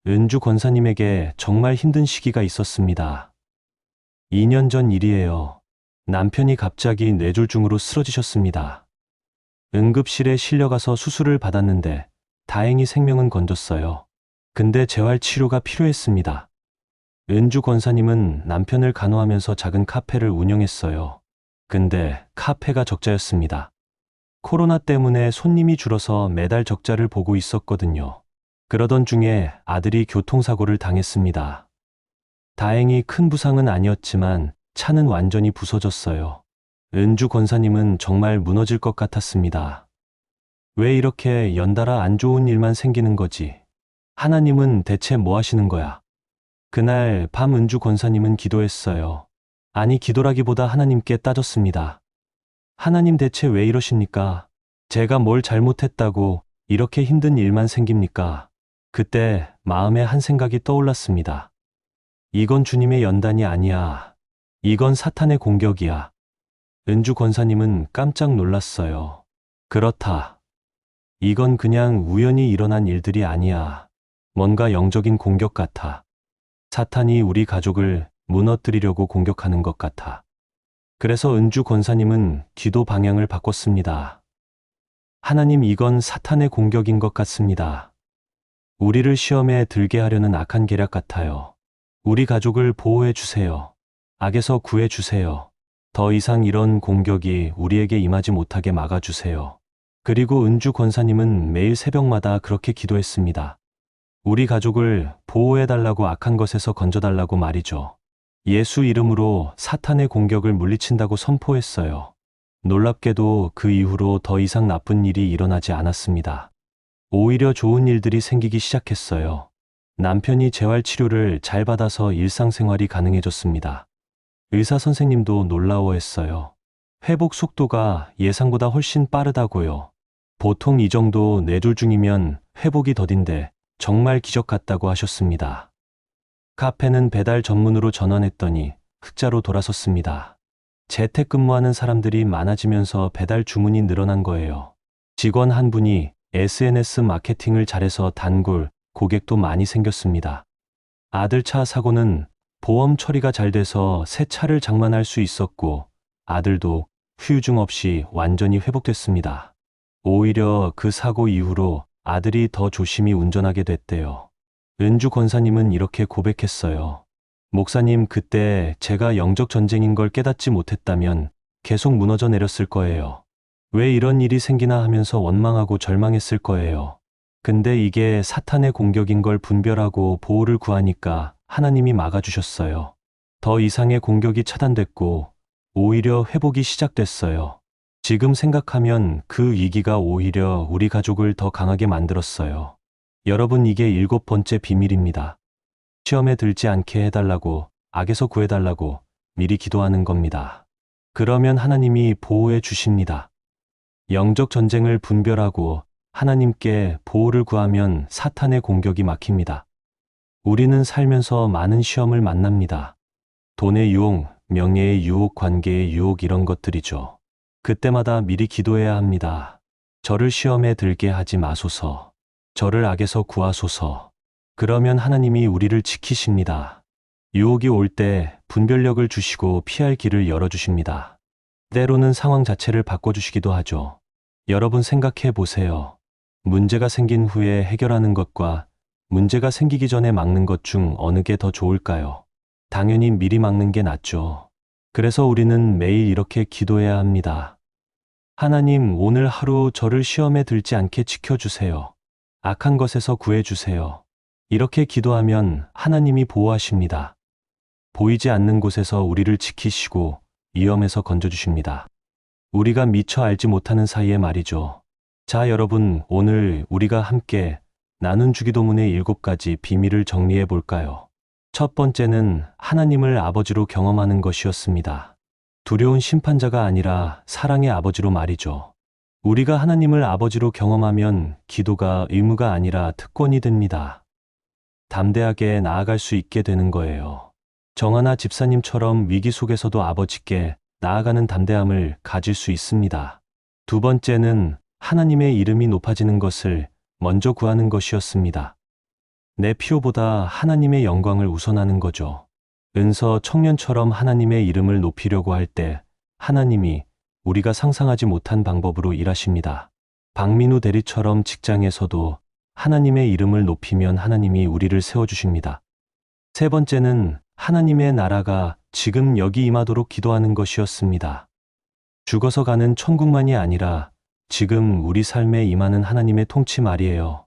은주 권사님에게 정말 힘든 시기가 있었습니다. 2년 전 일이에요. 남편이 갑자기 뇌졸중으로 쓰러지셨습니다. 응급실에 실려가서 수술을 받았는데 다행히 생명은 건졌어요. 근데 재활 치료가 필요했습니다. 은주 권사님은 남편을 간호하면서 작은 카페를 운영했어요. 근데 카페가 적자였습니다. 코로나 때문에 손님이 줄어서 매달 적자를 보고 있었거든요. 그러던 중에 아들이 교통사고를 당했습니다. 다행히 큰 부상은 아니었지만 차는 완전히 부서졌어요. 은주 권사님은 정말 무너질 것 같았습니다. 왜 이렇게 연달아 안 좋은 일만 생기는 거지? 하나님은 대체 뭐 하시는 거야? 그날 밤 은주 권사님은 기도했어요. 아니, 기도라기보다 하나님께 따졌습니다. 하나님, 대체 왜 이러십니까? 제가 뭘 잘못했다고 이렇게 힘든 일만 생깁니까? 그때 마음에 한 생각이 떠올랐습니다. 이건 주님의 연단이 아니야. 이건 사탄의 공격이야. 은주 권사님은 깜짝 놀랐어요. 그렇다. 이건 그냥 우연히 일어난 일들이 아니야. 뭔가 영적인 공격 같아. 사탄이 우리 가족을 무너뜨리려고 공격하는 것 같아. 그래서 은주 권사님은 기도 방향을 바꿨습니다. 하나님, 이건 사탄의 공격인 것 같습니다. 우리를 시험에 들게 하려는 악한 계략 같아요. 우리 가족을 보호해 주세요. 악에서 구해 주세요. 더 이상 이런 공격이 우리에게 임하지 못하게 막아주세요. 그리고 은주 권사님은 매일 새벽마다 그렇게 기도했습니다. 우리 가족을 보호해달라고, 악한 것에서 건져달라고 말이죠. 예수 이름으로 사탄의 공격을 물리친다고 선포했어요. 놀랍게도 그 이후로 더 이상 나쁜 일이 일어나지 않았습니다. 오히려 좋은 일들이 생기기 시작했어요. 남편이 재활치료를 잘 받아서 일상생활이 가능해졌습니다. 의사 선생님도 놀라워했어요. 회복 속도가 예상보다 훨씬 빠르다고요. 보통 이 정도 뇌졸중이면 회복이 더딘데 정말 기적 같다고 하셨습니다. 카페는 배달 전문으로 전환했더니 흑자로 돌아섰습니다. 재택근무하는 사람들이 많아지면서 배달 주문이 늘어난 거예요. 직원 한 분이 SNS 마케팅을 잘해서 단골 고객도 많이 생겼습니다. 아들 차 사고는 보험 처리가 잘 돼서 새 차를 장만할 수 있었고, 아들도 후유증 없이 완전히 회복됐습니다. 오히려 그 사고 이후로 아들이 더 조심히 운전하게 됐대요. 은주 권사님은 이렇게 고백했어요. 목사님, 그때 제가 영적 전쟁인 걸 깨닫지 못했다면 계속 무너져 내렸을 거예요. 왜 이런 일이 생기나 하면서 원망하고 절망했을 거예요. 근데 이게 사탄의 공격인 걸 분별하고 보호를 구하니까 하나님이 막아주셨어요. 더 이상의 공격이 차단됐고 오히려 회복이 시작됐어요. 지금 생각하면 그 위기가 오히려 우리 가족을 더 강하게 만들었어요. 여러분, 이게 7번째 비밀입니다. 시험에 들지 않게 해달라고, 악에서 구해달라고 미리 기도하는 겁니다. 그러면 하나님이 보호해 주십니다. 영적 전쟁을 분별하고 하나님께 보호를 구하면 사탄의 공격이 막힙니다. 우리는 살면서 많은 시험을 만납니다. 돈의 유혹, 명예의 유혹, 관계의 유혹, 이런 것들이죠. 그때마다 미리 기도해야 합니다. 저를 시험에 들게 하지 마소서. 저를 악에서 구하소서. 그러면 하나님이 우리를 지키십니다. 유혹이 올 때 분별력을 주시고 피할 길을 열어주십니다. 때로는 상황 자체를 바꿔주시기도 하죠. 여러분, 생각해 보세요. 문제가 생긴 후에 해결하는 것과 문제가 생기기 전에 막는 것 중 어느 게 더 좋을까요? 당연히 미리 막는 게 낫죠. 그래서 우리는 매일 이렇게 기도해야 합니다. 하나님, 오늘 하루 저를 시험에 들지 않게 지켜주세요. 악한 것에서 구해주세요. 이렇게 기도하면 하나님이 보호하십니다. 보이지 않는 곳에서 우리를 지키시고 위험에서 건져주십니다. 우리가 미처 알지 못하는 사이에 말이죠. 자, 여러분, 오늘 우리가 함께 나눈 주기도문의 7가지 비밀을 정리해 볼까요? 첫 번째는 하나님을 아버지로 경험하는 것이었습니다. 두려운 심판자가 아니라 사랑의 아버지로 말이죠. 우리가 하나님을 아버지로 경험하면 기도가 의무가 아니라 특권이 됩니다. 담대하게 나아갈 수 있게 되는 거예요. 정하나 집사님처럼 위기 속에서도 아버지께 나아가는 담대함을 가질 수 있습니다. 두 번째는 하나님의 이름이 높아지는 것을 먼저 구하는 것이었습니다. 내 필요보다 하나님의 영광을 우선하는 거죠. 은서 청년처럼 하나님의 이름을 높이려고 할 때 하나님이 우리가 상상하지 못한 방법으로 일하십니다. 박민우 대리처럼 직장에서도 하나님의 이름을 높이면 하나님이 우리를 세워주십니다. 세 번째는 하나님의 나라가 지금 여기 임하도록 기도하는 것이었습니다. 죽어서 가는 천국만이 아니라 지금 우리 삶에 임하는 하나님의 통치 말이에요.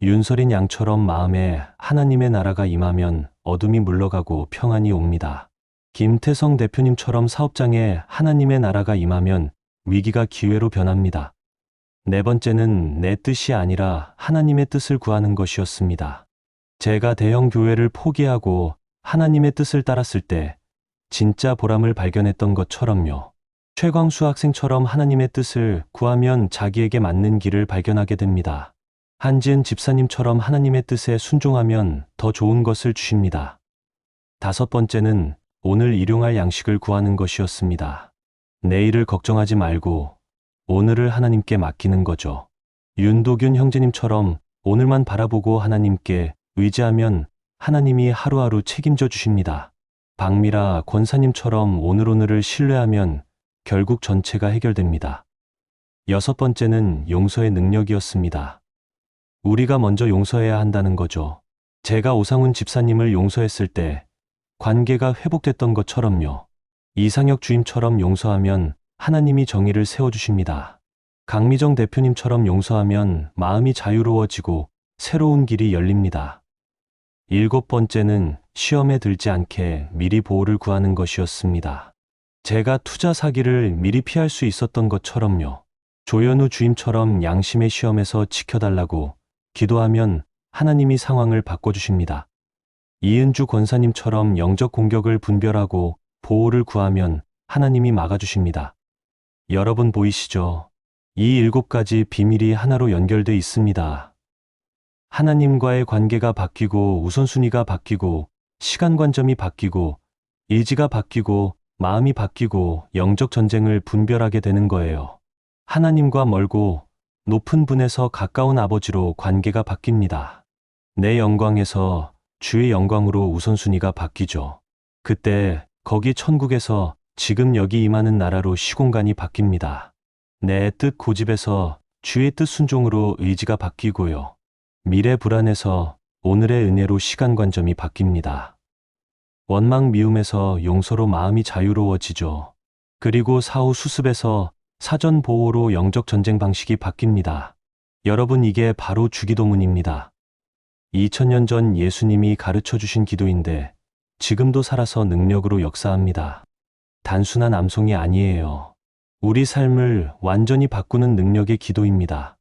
윤설인 양처럼 마음에 하나님의 나라가 임하면 어둠이 물러가고 평안이 옵니다. 김태성 대표님처럼 사업장에 하나님의 나라가 임하면 위기가 기회로 변합니다. 네 번째는 내 뜻이 아니라 하나님의 뜻을 구하는 것이었습니다. 제가 대형 교회를 포기하고 하나님의 뜻을 따랐을 때 진짜 보람을 발견했던 것처럼요. 최광수 학생처럼 하나님의 뜻을 구하면 자기에게 맞는 길을 발견하게 됩니다. 한지은 집사님처럼 하나님의 뜻에 순종하면 더 좋은 것을 주십니다. 다섯 번째는 오늘 일용할 양식을 구하는 것이었습니다. 내일을 걱정하지 말고 오늘을 하나님께 맡기는 거죠. 윤도균 형제님처럼 오늘만 바라보고 하나님께 의지하면 하나님이 하루하루 책임져 주십니다. 박미라 권사님처럼 오늘을 신뢰하면 결국 전체가 해결됩니다. 여섯 번째는 용서의 능력이었습니다. 우리가 먼저 용서해야 한다는 거죠. 제가 오상훈 집사님을 용서했을 때 관계가 회복됐던 것처럼요. 이상혁 주임처럼 용서하면 하나님이 정의를 세워주십니다. 강미정 대표님처럼 용서하면 마음이 자유로워지고 새로운 길이 열립니다. 일곱 번째는 시험에 들지 않게 미리 보호를 구하는 것이었습니다. 제가 투자 사기를 미리 피할 수 있었던 것처럼요. 조현우 주임처럼 양심의 시험에서 지켜달라고 기도하면 하나님이 상황을 바꿔주십니다. 이은주 권사님처럼 영적 공격을 분별하고 보호를 구하면 하나님이 막아주십니다. 여러분 보이시죠? 이 7가지 비밀이 하나로 연결돼 있습니다. 하나님과의 관계가 바뀌고 우선순위가 바뀌고 시간관점이 바뀌고 의지가 바뀌고 마음이 바뀌고 영적 전쟁을 분별하게 되는 거예요. 하나님과 멀고 높은 분에서 가까운 아버지로 관계가 바뀝니다. 내 영광에서 주의 영광으로 우선순위가 바뀌죠. 그때 거기 천국에서 지금 여기 임하는 나라로 시공간이 바뀝니다. 내 뜻 고집에서 주의 뜻 순종으로 의지가 바뀌고요. 미래 불안에서 오늘의 은혜로 시간 관점이 바뀝니다. 원망 미움에서 용서로 마음이 자유로워지죠. 그리고 사후 수습에서 사전 보호로 영적 전쟁 방식이 바뀝니다. 여러분, 이게 바로 주기도문입니다. 2000년 전 예수님이 가르쳐 주신 기도인데 지금도 살아서 능력으로 역사합니다. 단순한 암송이 아니에요. 우리 삶을 완전히 바꾸는 능력의 기도입니다.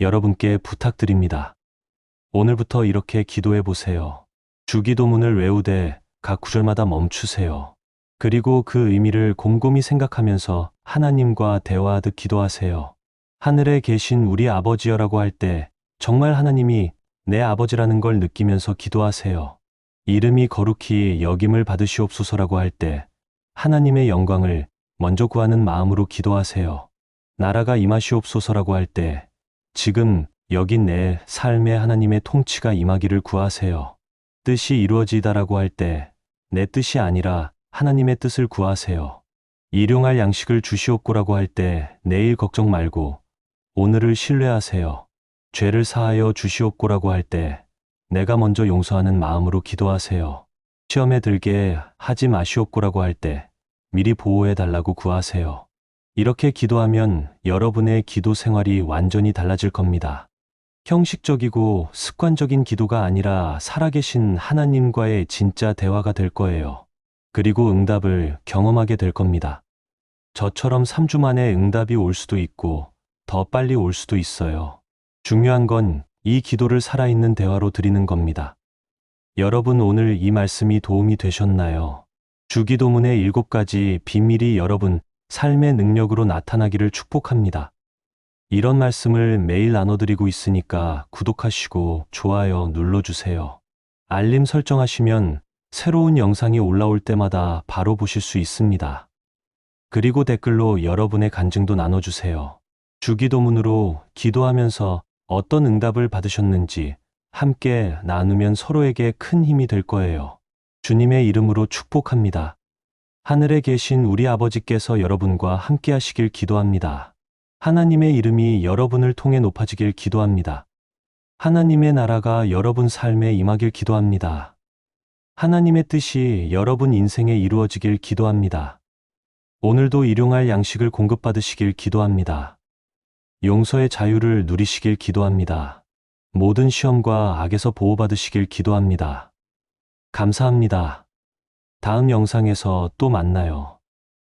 여러분께 부탁드립니다. 오늘부터 이렇게 기도해 보세요. 주기도문을 외우되 각 구절마다 멈추세요. 그리고 그 의미를 곰곰이 생각하면서 하나님과 대화하듯 기도하세요. 하늘에 계신 우리 아버지여라고 할 때 정말 하나님이 내 아버지라는 걸 느끼면서 기도하세요. 이름이 거룩히 여김을 받으시옵소서라고 할 때 하나님의 영광을 먼저 구하는 마음으로 기도하세요. 나라가 임하시옵소서라고 할 때 지금 여기 내 삶에 하나님의 통치가 임하기를 구하세요. 뜻이 이루어지다라고 할 때 내 뜻이 아니라 하나님의 뜻을 구하세요. 일용할 양식을 주시옵고라고 할 때 내일 걱정 말고 오늘을 신뢰하세요. 죄를 사하여 주시옵고라고 할 때 내가 먼저 용서하는 마음으로 기도하세요. 시험에 들게 하지 마시옵고라고 할 때 미리 보호해 달라고 구하세요. 이렇게 기도하면 여러분의 기도 생활이 완전히 달라질 겁니다. 형식적이고 습관적인 기도가 아니라 살아계신 하나님과의 진짜 대화가 될 거예요. 그리고 응답을 경험하게 될 겁니다. 저처럼 3주 만에 응답이 올 수도 있고 더 빨리 올 수도 있어요. 중요한 건 이 기도를 살아있는 대화로 드리는 겁니다. 여러분, 오늘 이 말씀이 도움이 되셨나요? 주기도문의 7가지 비밀이 여러분 삶의 능력으로 나타나기를 축복합니다. 이런 말씀을 매일 나눠드리고 있으니까 구독하시고 좋아요 눌러주세요. 알림 설정하시면 새로운 영상이 올라올 때마다 바로 보실 수 있습니다. 그리고 댓글로 여러분의 간증도 나눠주세요. 주기도문으로 기도하면서 어떤 응답을 받으셨는지 함께 나누면 서로에게 큰 힘이 될 거예요. 주님의 이름으로 축복합니다. 하늘에 계신 우리 아버지께서 여러분과 함께 하시길 기도합니다. 하나님의 이름이 여러분을 통해 높아지길 기도합니다. 하나님의 나라가 여러분 삶에 임하길 기도합니다. 하나님의 뜻이 여러분 인생에 이루어지길 기도합니다. 오늘도 일용할 양식을 공급받으시길 기도합니다. 용서의 자유를 누리시길 기도합니다. 모든 시험과 악에서 보호받으시길 기도합니다. 감사합니다. 다음 영상에서 또 만나요.